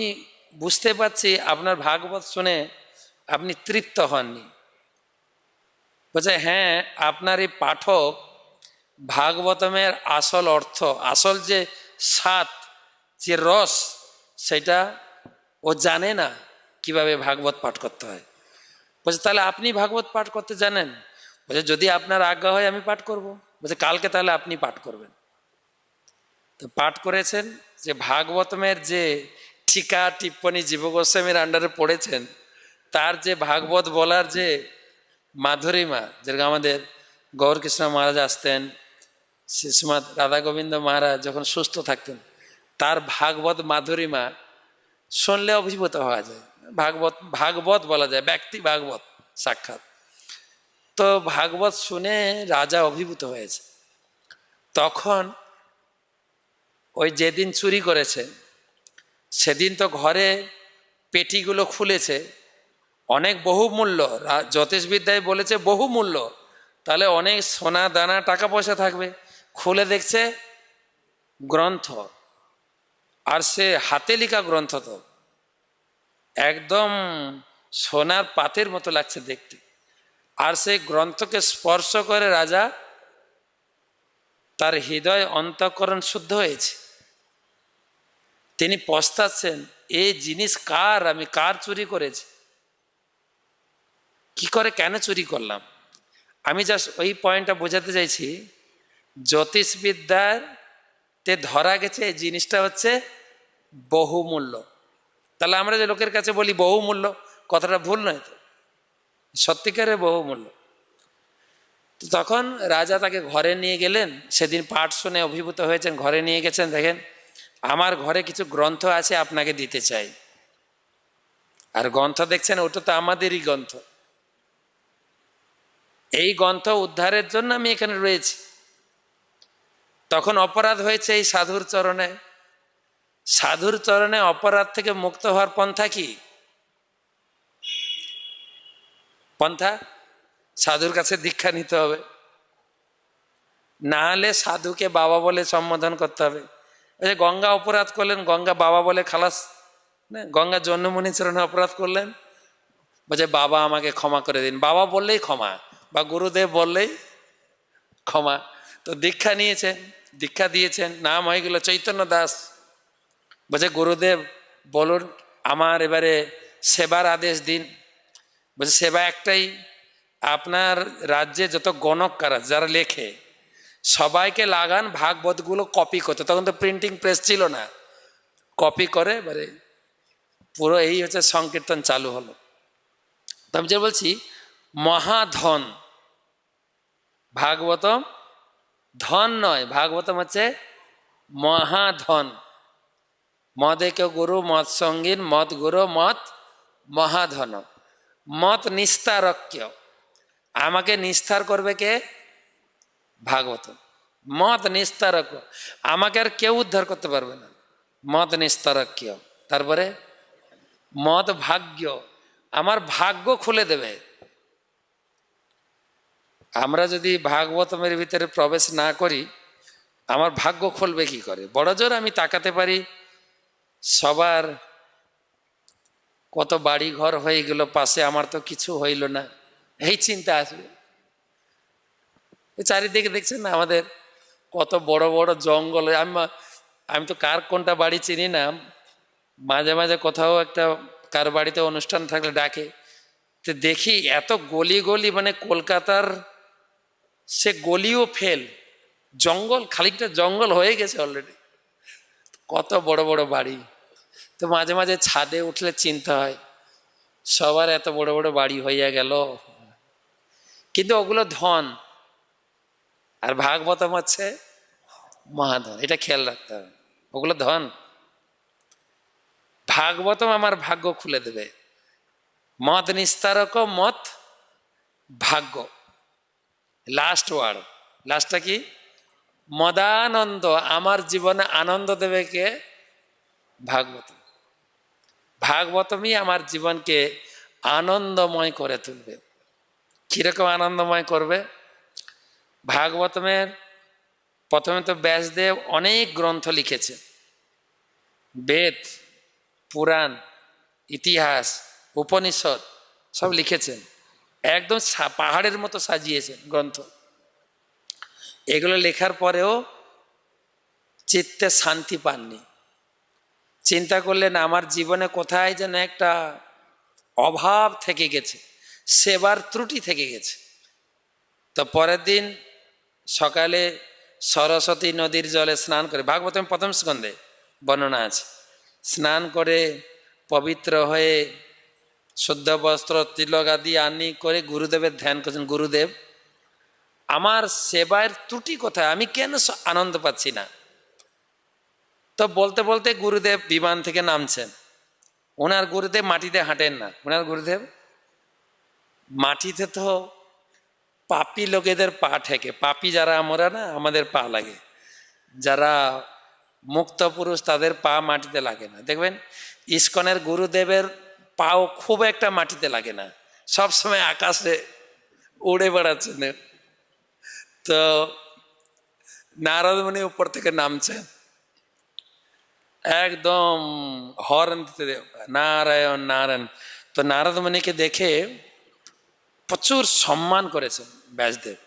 বুঝতে পারছি আপনার ভাগবত শুনে আপনি তৃপ্ত হননি। বলছে হ্যাঁ, আপনার এই পাঠক ভাগবতমের আসল অর্থ, আসল যে স্বাদ, যে রস, সেটা ও জানে না কিভাবে ভাগবত পাঠ করতে হয়। বলছে তাহলে আপনি ভাগবত পাঠ করতে জানেন? বলছে যদি আপনার আজ্ঞা হয় আমি পাঠ করব। বলছে কালকে তাহলে আপনি পাঠ করবেন। তো পাঠ করেছেন। যে ভাগবতমের যে টিকা টিপ্পনী জীব গোস্বামীর আন্ডারে পড়েছেন, তার যে ভাগবত বলার যে মাধুরীমা, যেরকম আমাদের গৌরকৃষ্ণ মহারাজ আসতেন, শ্রীশ্রীমৎ রাধা গোবিন্দ মহারাজ যখন সুস্থ থাকতেন, তার ভাগবত মাধুরীমা শুনলে অভিভূত হওয়া যায়। ভাগবত বলা যায়, ব্যক্তি ভাগবত সাক্ষাৎ। তো ভাগবত শুনে রাজা অভিভূত হয়েছে। তখন ওই যেদিন চুরি করেছে সেদিন তো ঘরে পেটিগুলো খুলেছে, অনেক বহুমূল্য, জ্যোতিষবিদ্যায় বলেছে বহুমূল্য, তাহলে অনেক সোনা দানা টাকা পয়সা থাকবে। খুলে দেখছে গ্রন্থ, আর সে হাতে লেখা গ্রন্থ, তো একদম সোনার পাতের মতো লাগছে দেখতে। আর সেই গ্রন্থকে স্পর্শ করে রাজা, তার হৃদয় অন্তঃকরণ শুদ্ধ হয়েছে। তিনি পস্তাচ্ছেন এই জিনিস কার, আমি কার চুরি করেছি, কি করে কেন চুরি করলাম। আমি জাস্ট ওই পয়েন্টটা বোঝাতে চাইছি, জ্যোতিষবিদ্যাতে ধরা গেছে এই জিনিসটা হচ্ছে বহুমূল্য। তাহলে আমরা যে লোকের কাছে বলি বহুমূল্য, কথাটা ভুল নয় তো, সত্যিকারের বহুমূল্য। তো তখন রাজা তাকে ঘরে নিয়ে গেলেন। সেদিন পাঠ শুনে অভিভূত হয়েছেন, ঘরে নিয়ে গেছেন। দেখেন আমার ঘরে কিছু গ্রন্থ আছে, আপনাকে দিতে চাই। আর গ্রন্থ দেখছেন, ওটা তো আমাদেরই গ্রন্থ। এই গ্রন্থ উদ্ধারের জন্য আমি এখানে রয়েছি। তখন অপরাধ হয়েছে এই সাধুর চরণে। সাধুর চরণে অপরাধ থেকে মুক্ত হওয়ার পন্থা কি? পন্থা সাধুর কাছে দীক্ষা নিতে হবে, না হলে সাধুকে বাবা বলে সম্বোধন করতে হবে। ওই যে গঙ্গা অপরাধ করলেন, গঙ্গা বাবা বলে খালাস না? গঙ্গা জন্মমণি চরণে অপরাধ করলেন, বলছে বাবা আমাকে ক্ষমা করে দিন। বাবা বললেই ক্ষমা, বা গুরুদেব বললেই ক্ষমা। তো দীক্ষা নিয়েছেন, দীক্ষা দিয়েছেন, নাম হয়ে গেল চৈতন্য দাস। বলছে গুরুদেব বলুন, আমার এবারে সেবার আদেশ দিন। বলছে সেবা একটাই, আপনার রাজ্যে যত গণককার যারা লেখে সবাইকে লাগান ভাগবতগুলো কপি করতে। তখন তো প্রিন্টিং প্রেস ছিল না, কপি করে এবারে পুরো এই হচ্ছে সংকীর্তন চালু হলো। তো আমি যে বলছি মহাধন ভাগবতম, ধন নয়, ভাগবতম হচ্ছে মহাধন। মদেক গুরু মত সঙ্গীন মত গুরু মত মহাধন। মত নিস্তারক্য, আমাকে নিস্তার করবে কে? ভাগবত। মত নিস্তারক, আমাকে আর কেউ উদ্ধার করতে পারবে না। মত নিস্তারক্য। তারপরে মত ভাগ্য, আমার ভাগ্য খুলে দেবে। আমরা যদি ভাগবতমের ভিতরে প্রবেশ না করি, আমার ভাগ্য খুলবে কি করে? বড় জোর আমি তাকাতে পারি সবার কত বাড়ি ঘর হয়ে গেল পাশে, আমার তো কিছু হইল না, এই চিন্তা আসবে। চারিদিকে দেখছেন না আমাদের কত বড় বড় জঙ্গল। আমি তো কার কোনটা বাড়ি চিনি না, মাঝে মাঝে কোথাও একটা কার বাড়িতে অনুষ্ঠান থাকলে ডাকে, তো দেখি এত গলি গলি, মানে কলকাতার সে গলিও ফেল, জঙ্গল, খানিকটা জঙ্গল হয়ে গেছে অলরেডি, কত বড় বড় বাড়ি। তো মাঝে মাঝে ছাদে উঠলে চিন্তা হয় সবার এত বড় বড় বাড়ি হইয়া গেল, কিন্তু ওগুলো ধন। আর ভাগবতম হচ্ছে মহাধন, এটা খেয়াল রাখতে হবে। ওগুলো ধন, ভাগবতম আমার ভাগ্য খুলে দেবে। মত নিস্তারক মত ভাগ্য। লাস্ট ওয়ার্ড, লাস্টটা কি? মদানন্দ, আমার জীবনে আনন্দ দেবে কে? ভাগবত। ভাগবতমই আমার জীবনকে আনন্দময় করে তুলবে। কিরকম আনন্দময় করবে? ভাগবতমের প্রথমে তো ব্যাসদেব অনেক গ্রন্থ লিখেছে, বেদ, পুরাণ, ইতিহাস, উপনিষদ সব লিখেছেন, একদম পাহাড়ের মতো সাজিয়েছেন গ্রন্থ। এগুলো লেখার পরেও চিত্তে শান্তি পাননি। চিন্তা করলেন আমার জীবনে কোথায় যেন একটা অভাব থেকে গেছে, সেবার ত্রুটি থেকে গেছে। তো পরের দিন সকালে সরস্বতী নদীর জলে স্নান করে, ভাগবতম প্রথম স্কন্ধে বর্ণনা আছে, স্নান করে পবিত্র হয়ে শুদ্ধ বস্ত্র তিলক আদি আনি করে গুরুদেবের ধ্যান করছেন। গুরুদেব আমার সেবার ত্রুটি কোথায়, আমি কেন আনন্দ পাচ্ছি না? তো বলতে বলতে গুরুদেব বিমান থেকে নামছেন। ওনার গুরুদেব মাটিতে হাঁটেন না, ওনার গুরুদেব মাটিতে তো পাপি লোকেদের পা ঠেকে, পাপি যারা আমরা না, আমাদের পা লাগে, যারা মুক্ত পুরুষ তাদের পা মাটিতে লাগে না। দেখবেন ইস্কনের গুরুদেবের পাও খুব একটা মাটিতে লাগে না, সবসময় আকাশে উড়ে বেড়াচ্ছেন। তো নারদ মুনি উপর থেকে নামছেন, একদম হর্ন দিতে, নারায়ণ নারায়ণ। তো নারদ মুনিকে দেখে প্রচুর সম্মান করেছেন ব্যাসদেব।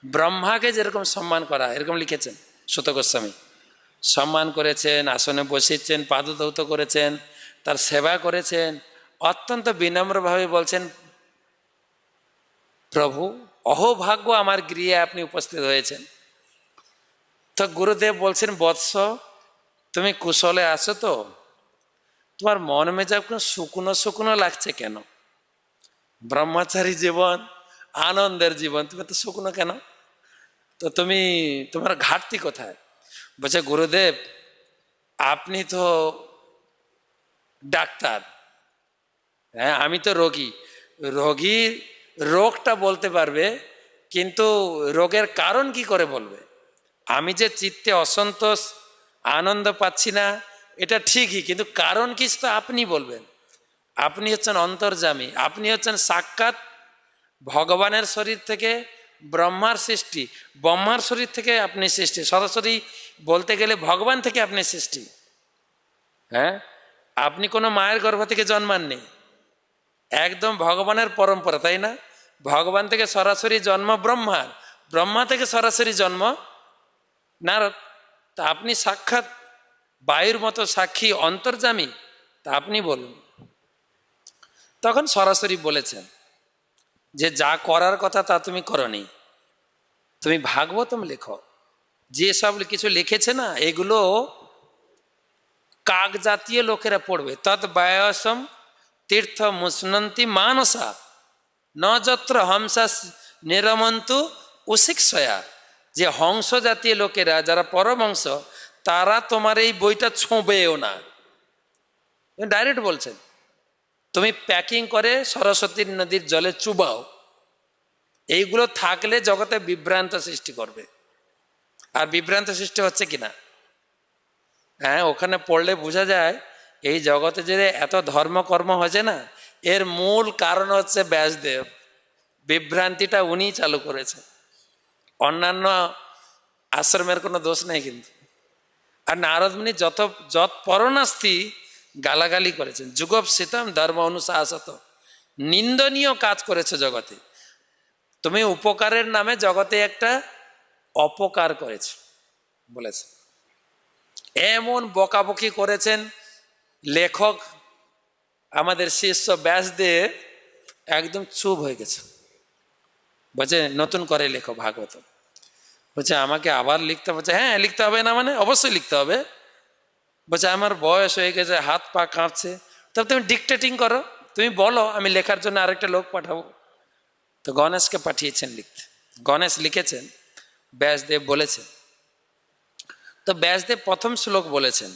ব্রহ্মাকে যেরকম সম্মান করা, এরকম লিখেছেন সুত গোস্বামী। সম্মান করেছেন, আসনে বসিয়েছেন, পাদধৌত করেছেন, তার সেবা করেছেন, অত্যন্ত বিনম্রভাবে বলছেন প্রভু অহোভাগ্য আমার গৃহে আপনি উপস্থিত হয়েছেন। তো গুরুদেব বলছেন বৎস তুমি কুশলে আছো তো? তোমার মন মেজাজ শুকনো শুকনো লাগছে কেন? ব্রহ্মচারী জীবন, আনন্দের জীবন, তুমি তো শুকনো কেন? তো তুমি, তোমার ঘাটতি কোথায়? বলছে গুরুদেব আপনি তো ডাক্তার, হ্যাঁ আমি তো রোগী। রোগী রোগটা বলতে পারবে, কিন্তু রোগের কারণ কি করে বলবে? আমি যে চিত্তে অসন্তোষ, আনন্দ পাচ্ছি না, এটা ঠিকই, কিন্তু কারণ কি সেটা আপনি বলবেন। আপনি হচ্ছেন অন্তর্যামী, আপনি হচ্ছেন সাক্ষাৎ ভগবানের শরীর থেকে ব্রহ্মার সৃষ্টি, ব্রহ্মার শরীর থেকে আপনি সৃষ্টি, সরাসরি বলতে গেলে ভগবান থেকে আপনি সৃষ্টি। হ্যাঁ, আপনি কোনো মায়ের গর্ভ থেকে জন্মাননি, একদম ভগবানের পরম্পরা, তাই না? ভগবান থেকে সরাসরি জন্ম ব্রহ্মার, ব্রহ্মা থেকে সরাসরি জন্ম নারদ। তা আপনি সাক্ষাৎ বায়ুর মতো সাক্ষী অন্তর্যামী, তা আপনি বলুন। তখন সরাসরি বলেছেন যে যা করার কথা তা তুমি করনি, তুমি ভাগবতম লেখো। যে সব কিছু লিখেছে না, এগুলো কাক জাতীয় লোকেরা পড়বে। তৎ বায়সম তীর্থ মুসনন্তি মানসা ন যত্র হংসা নিরমন্তু উশিক্ষয়া। যে হংস জাতীয় লোকেরা, যারা পরমহংস, তারা তোমার এই বইটা ছোঁবেও না। ডাইরেক্ট বলছেন, তুমি প্যাকিং করে সরস্বতী নদীর জলে চুবাও। এইগুলো থাকলে জগতে বিভ্রান্ত সৃষ্টি করবে। আর বিভ্রান্ত সৃষ্টি হচ্ছে কিনা, হ্যাঁ ওখানে পড়লে বোঝা যায় এই জগতে যে এত ধর্মকর্ম হয়েছে না, এর মূল কারণ হচ্ছে ব্যাসদেব। বিভ্রান্তিটা উনিই চালু করেছে, অন্যান্য আশ্রমের কোনো দোষ নেই কিন্তু। আর নারদ মুনি যত পরনাস্তি গালাগালি করেছেন, যুগপ শীতম ধর্ম অনুশাসত, নিন্দনীয় কাজ করেছে জগতে। তুমি উপকারের নামে জগতে একটা অপকার করেছে বলেছে। এমন বকাবকি করেছেন লেখক, আমাদের শিষ্য ব্যাসদেব একদম চুপ হয়ে গেছে। বলছে নতুন করে লেখো ভাগবত। বলছে আমাকে আবার লিখতে? বলছে হ্যাঁ লিখতে হবে না, মানে অবশ্যই লিখতে হবে। বলছে আমার বয়স হয়ে গেছে, হাত পা কাঁপছে। তবে তুমি ডিকটেটিং করো, তুমি বলো, আমি লেখার জন্য আরেকটা লোক পাঠাবো। তো গণেশকে পাঠিয়েছেন লিখতে। গণেশ লিখেছেন, ব্যাসদেব বলেছেন। তো ব্যাসদেব প্রথম শ্লোক বলেছেন,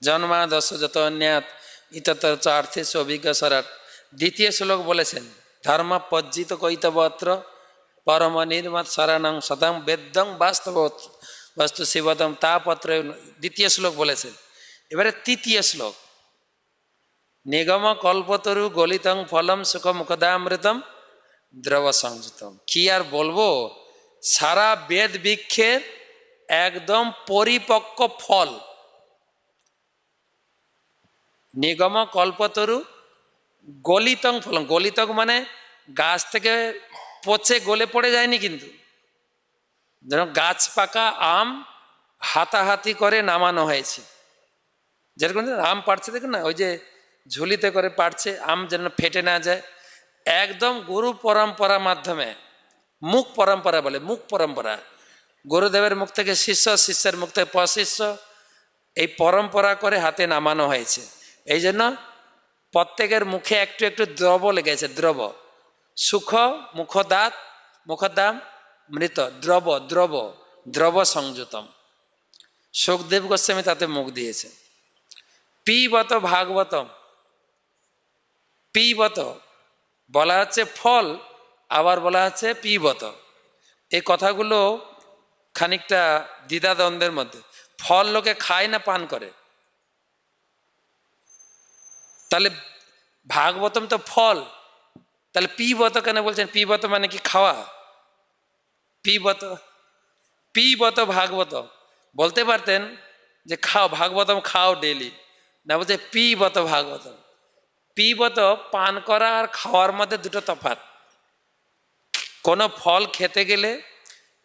জন্মা দশ যত অন্যাত ইতর অর্থে অভিজ্ঞ সরাট। দ্বিতীয় শ্লোক বলেছেন, ধর্ম পজ্জিত কৈতবত্র পরম নির্মত শরণং সদং বেদং বাস্তব বস্তু শিবদম তাপত্র। দ্বিতীয় শ্লোক বলেছেন। এবারে তৃতীয় শ্লোক, নিগম কল্পতরু গলিতং ফলম সুখ মুখদামৃতম দ্রব সংযুতম। কি আর বলবো, সারা বেদ বৃক্ষের একদম পরিপক্ক ফল। নিগম কল্পতরু গলিতং ফলম, গলিতং মানে গাছ থেকে পচে গলে পড়ে যায়নি, কিন্তু যেন গাছ পাকা আম হাতাহাতি করে নামানো হয়েছে। যেরকম আম পাড়ছে দেখুন না, ওই যে ঝুলিতে করে পাড়ছে, আম যেন ফেটে না যায়। একদম গুরু পরম্পরা মাধ্যমে, মুখ পরম্পরা বলে, মুখ পরম্পরা, গুরুদেবের মুখ থেকে শিষ্য, শিষ্যের মুখ থেকে পশিষ্য, এই পরম্পরা করে হাতে নামানো হয়েছে। এই জন্য প্রত্যেকের মুখে একটু একটু দ্রব লেগেছে, দ্রব। সুখ মুখদাত মুখদাম মৃত দ্রব, দ্রব দ্রব সংযুতম। সুখদেব গোস্বামী তাতে মুখ দিয়েছে। পিবত ভাগবতম, পিবত বলা হচ্ছে ফল, আবার বলা হচ্ছে পিবত। এই কথাগুলো খানিকটা দ্বিধাদ্বন্দ্বের মধ্যে। ফল লোকে খায় না পান করে, তাহলে ভাগবতম তো ফল, তাহলে পিবত কেন বলছেন? পিবত মানে কি খাওয়া? পিবত, পিবত ভাগবত বলতে পারতেন যে খাও ভাগবতম, খাও ডেলি, না বলছে পিবত ভাগবতম। পিবত পান করা আর খাওয়ার মধ্যে দুটো তফাৎ। কোনো ফল খেতে গেলে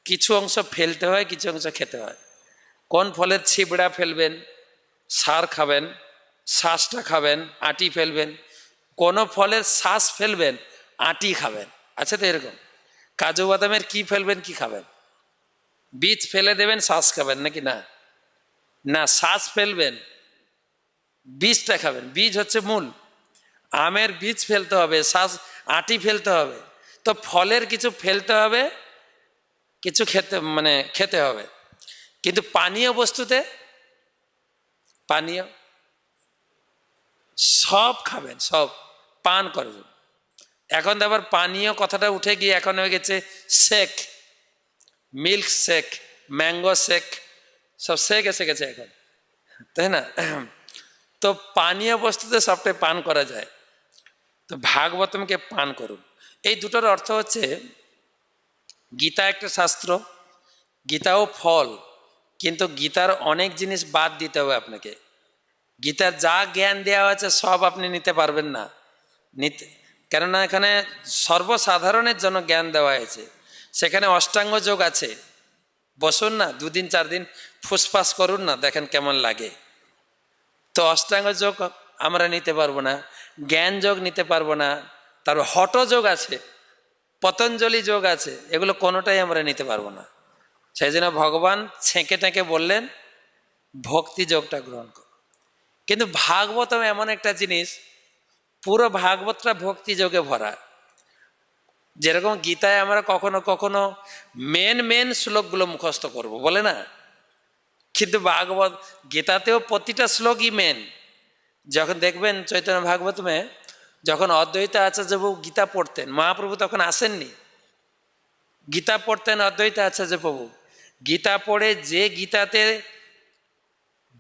কিছু অংশ ফেলতে হয়, কিছু অংশ খেতে হয়। কোন ফলের ছিবড়া ফেলবেন, সার খাবেন, শ্বাসটা খাবেন, আটি ফেলবেন। কোনো ফলের শ্বাস ফেলবেন, আটি খাবেন। আচ্ছা, তো এরকম কাজু বাদামের কি ফেলবেন, কি খাবেন? বীজ ফেলে দেবেন, শ্বাস খাবেন নাকি? না না, শ্বাস ফেলবেন, বীজটা খাবেন। বীজ হচ্ছে মূল। আমের বীজ ফেলতে হবে, শ্বাস আটি ফেলতে হবে। তো ফলের কিছু ফেলতে হবে, কিছু খেতে হবে। কিন্তু পানীয় বস্তুতে পানীয় সব খাবেন, সব পান করবেন। এখন তো আবার পানীয় কথাটা উঠে গিয়ে এখন হয়ে গেছে shake, milk shake, mango shake, সব শেক এসে গেছে এখন, তাই না? তো পানীয় বস্তুতে সবটাই পান করা যায়। তো ভাগবতমকে পান করুন। এই দুটোর অর্থ হচ্ছে গীতা একটা শাস্ত্র, গীতাও ফল, কিন্তু গীতার অনেক জিনিস বাদ দিতে হবে আপনাকে। গীতার যা জ্ঞান দেওয়া আছে সব আপনি নিতে পারবেন না, নিতে, কেননা এখানে সর্বসাধারণের জন্য জ্ঞান দেওয়া হয়েছে। সেখানে অষ্টাঙ্গ যোগ আছে, বসুন না 2 দিন 4 দিন ফুসফাস করুন না, দেখেন কেমন লাগে। তো অষ্টাঙ্গ যোগ আমরা নিতে পারবো না, জ্ঞান যোগ নিতে পারবো না, তারপর হঠ যোগ আছে, পতঞ্জলি যোগ আছে, এগুলো কোনোটাই আমরা নিতে পারবো না। সেই জন্য ভগবান ছেঁকে টেঁকে বললেন ভক্তি যোগটা গ্রহণ করো। কিন্তু ভাগবতম এমন একটা জিনিস, পুরো ভাগবতটা ভক্তি যোগে ভরা। যেরকম গীতায় আমরা কখনো কখনো মেন শ্লোকগুলো মুখস্থ করব বলে না, কিন্তু ভাগবত গীতাতেও প্রতিটা শ্লোকই মেন। যখন দেখবেন চৈতন্য ভাগবতমে যখন অদ্বৈত আচার্যবাবু গীতা পড়তেন, মহাপ্রভু তখন আসেননি, গীতা পড়তেন অদ্বৈত আচার্যবাবু। গীতা পড়ে যে গীতাতে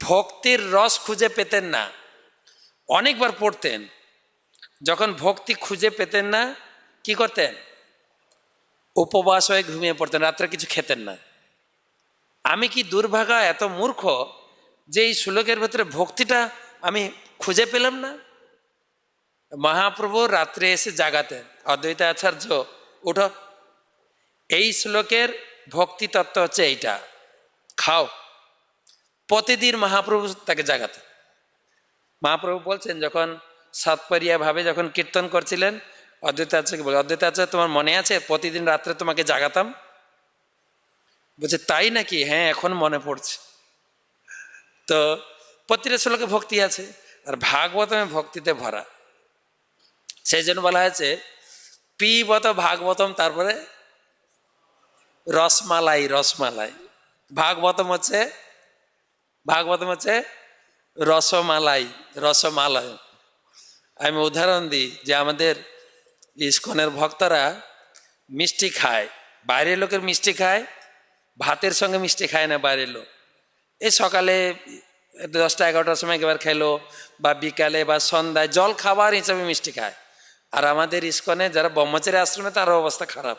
ভক্তির রস খুঁজে পেতেন না, অনেকবার পড়তেন, যখন ভক্তি খুঁজে পেতেন না কি করতেন? উপবাস হয়ে ঘুমিয়ে পড়তেন, রাত্রে কিছু খেতেন না। আমি কি দুর্ভাগা, এত মূর্খ যে এই শ্লোকের ভেতরে ভক্তিটা আমি খুঁজে পেলাম না। মহাপ্রভু রাত্রে এসে জাগাতেন, অদ্বৈত আচার্য উঠো, এই শ্লোকের ভক্তি তত্ত্ব হচ্ছে এইটা, খাও। প্রতিদিন মহাপ্রভু তাকে জাগাতেন। মহাপ্রভু বলছেন যখন সাতপরিয়া ভাবে যখন কীর্তন করছিলেন, অদ্বৈত আচার্যকে বলে, অদ্বৈত আচার্য তোমার মনে আছে প্রতিদিন রাত্রে তোমাকে জাগাতাম? বলছে তাই নাকি? হ্যাঁ, এখন মনে পড়ছে। তো প্রতিটা শ্লোকে ভক্তি আছে, আর ভাগবতমে ভক্তিতে ভরা। সেই জন্য বলা হয়েছে পিবত ভাগবতম, তারপরে রসমালাই, রসমালাই। ভাগবতম হচ্ছে রসমালাই, রসমালয়। আমি উদাহরণ দিই যে আমাদের ইস্কনের ভক্তরা মিষ্টি খায়, বাইরের লোকের মিষ্টি খায়, ভাতের সঙ্গে মিষ্টি খায় না বাইরের লোক। এই সকালে 10টা-11টার সময় একবার খেলো, বা বিকালে বা সন্ধ্যায় জল খাবার হিসাবে মিষ্টি খায়। আর আমাদের ইস্কনে যারা ব্রহ্মচারী আশ্রমে, তার অবস্থা খারাপ,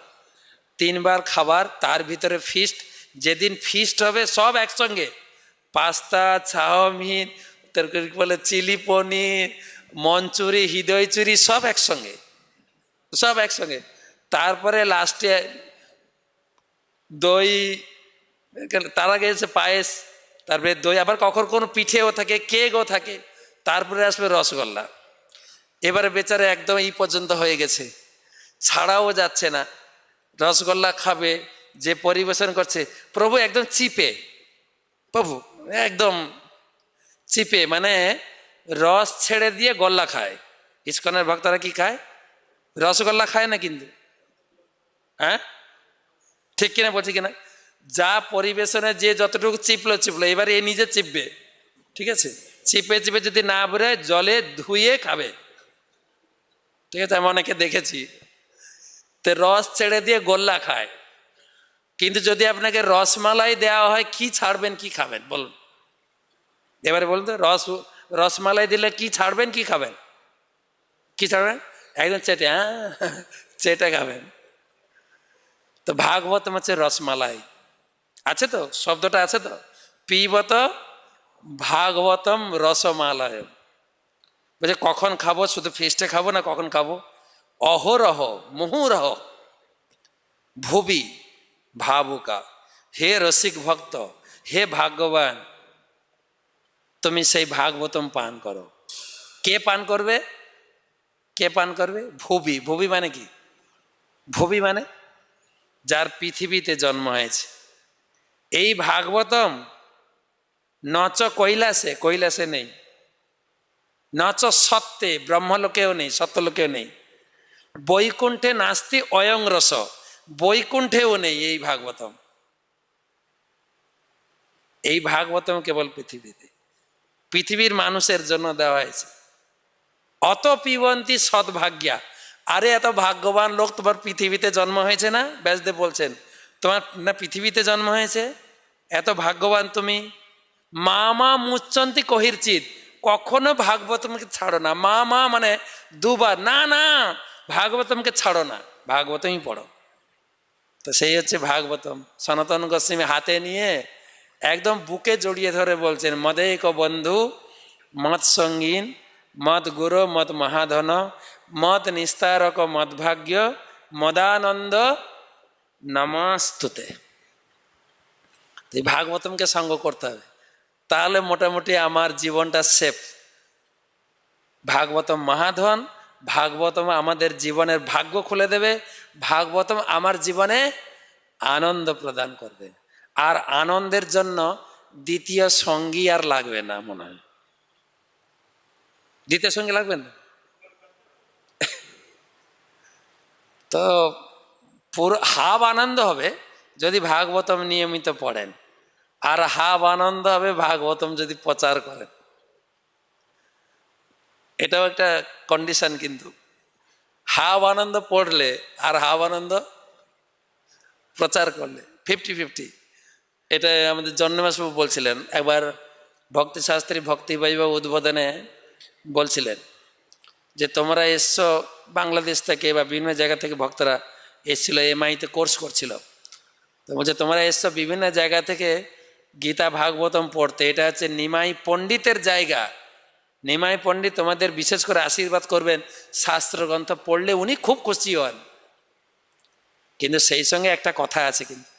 3বার খাবার, তার ভিতরে ফিস্ট। যেদিন ফিস্ট হবে সব একসঙ্গে, পাস্তা, চাউমিন, তরকারি বলে চিলি পনির, মঞ্চুরি, হৃদয় চুরি, সব একসঙ্গে, সব একসঙ্গে। তারপরে লাস্টে দই, তার আগে এসে পায়েস, তারপরে দই, আবার কখন কোনো পিঠেও থাকে, কেকও থাকে, তারপরে আসবে রসগোল্লা। এবারে বেচারা একদম এই পর্যন্ত হয়ে গেছে, ছাড়াও যাচ্ছে না, রসগোল্লা খাবে। যে পরিবেশন করছে প্রভু একদম চিপে, প্রভু একদম চিপে, মানে রস ছেড়ে দিয়ে গোল্লা খায়। ইস্কনের ভক্তরা কি খায়? রসগোল্লা খায় না কিন্তু, হ্যাঁ ঠিক কিনা বলছি কিনা? যা পরিবেশনে যে যতটুকু চিপলো, এবারে এ নিজে চিপবে, ঠিক আছে? চিপে চিপে যদি না বেরোয় জলে ধুয়ে খাবে, ঠিক আছে? আমি অনেকে দেখেছি, তো রস ছেড়ে দিয়ে গোল্লা খায়। কিন্তু যদি আপনাকে রসমালাই দেওয়া হয়, কি ছাড়বেন কি খাবেন বলুন? এবারে বলুন তো, রসমালাই দিলে কি ছাড়বেন কি খাবেন? কি ছাড়বেন? একদম চেটে, হ্যাঁ চেটে খাবেন। তো ভাগবতম হচ্ছে রসমালাই, আছে তো, শব্দটা আছে তো, পিবত ভাগবতম রসমালয়। বলছে কখন খাবো? শুধু ফিস্টে খাবো না, কখন খাবো? অহরহ মুহুরহ ভুবি ভাবুকা। হে রসিক ভক্ত, হে ভাগ্যবান, তুমি সেই ভাগবতম পান করো। কে পান করবে? কে পান করবে? ভুবি। ভুবি মানে কি? ভুবি মানে যার পৃথিবীতে জন্ম হয়েছে। এই ভাগবতম নচ কৈলাসে, কৈলাসে নেই, নচ সত্যে, ব্রহ্মলোকেও নেই, সত্যলোকেও নেই, বৈকুণ্ঠে নাস্তি অয়ং রস, বৈকুণ্ঠেও নেই এই ভাগবতম। এই ভাগবতম কেবল পৃথিবীতে। পৃথিবীর মানুষের জন্য দেওয়া হয়েছে। অত পিবন্তী সদ্ভাগ্যা, আরে এত ভাগ্যবান লোক তোমার পৃথিবীতে জন্ম হয়েছে না? ব্যাসদেব বলছেন তোমার না পৃথিবীতে জন্ম হয়েছে, এত ভাগ্যবান তুমি। মা মা মুচ্চন্তি কহিরচিত, কখনো ভাগবতমকে ছাড়ো না। মা মা মানে দুবার, না না ভাগবতমকে ছাড়ো না, ভাগবতমই পড়ো। তো সেই হচ্ছে ভাগবতম। সনাতন গোস্বামী হাতে নিয়ে একদম বুকে জড়িয়ে ধরে বলছেন, মদেক বন্ধু মত সঙ্গীন মদ গুরু মদ মহাধন মদ নিস্তারক মদভাগ্য মদানন্দ নমস্তুতে। এই ভাগবতমকে সঙ্গ করতে হবে, তাহলে মোটামুটি আমার জীবনটা সেফ। ভাগবতম মহাধন, ভাগবতম আমাদের জীবনের ভাগ্য খুলে দেবে, ভাগবতম আমার জীবনে আনন্দ প্রদান করবে। আর আনন্দের জন্য দ্বিতীয় সঙ্গী আর লাগবে না, মনে হয় দ্বিতীয় সঙ্গী লাগবে না। তো পুরো হাব আনন্দ হবে যদি ভাগবতম নিয়মিত পড়েন, আর হাব আনন্দ হবে ভাগবতম যদি প্রচার করেন। এটাও একটা কন্ডিশন, কিন্তু হাব আনন্দ পড়লে আর হাব আনন্দ প্রচার করলে 50-50। এটা আমাদের জন্মাসবাবু বলছিলেন একবার, ভক্তি শাস্ত্রী ভক্তিবাইবা উদ্বোধনে বলছিলেন যে তোমরা এসছো বাংলাদেশ থেকে বা বিভিন্ন জায়গা থেকে ভক্তরা এসেছিলো, এমআইতে কোর্স করছিল। তো বলছে তোমরা এসছো বিভিন্ন জায়গা থেকে গীতা ভাগবতম পড়তে, এটা হচ্ছে নিমাই পণ্ডিতের জায়গা। নিমাই পণ্ডিত তোমাদের বিশেষ করে আশীর্বাদ করবেন, শাস্ত্রগ্রন্থ পড়লে উনি খুব খুশি হন। কিন্তু সেই সঙ্গে একটা কথা আছে, কিন্তু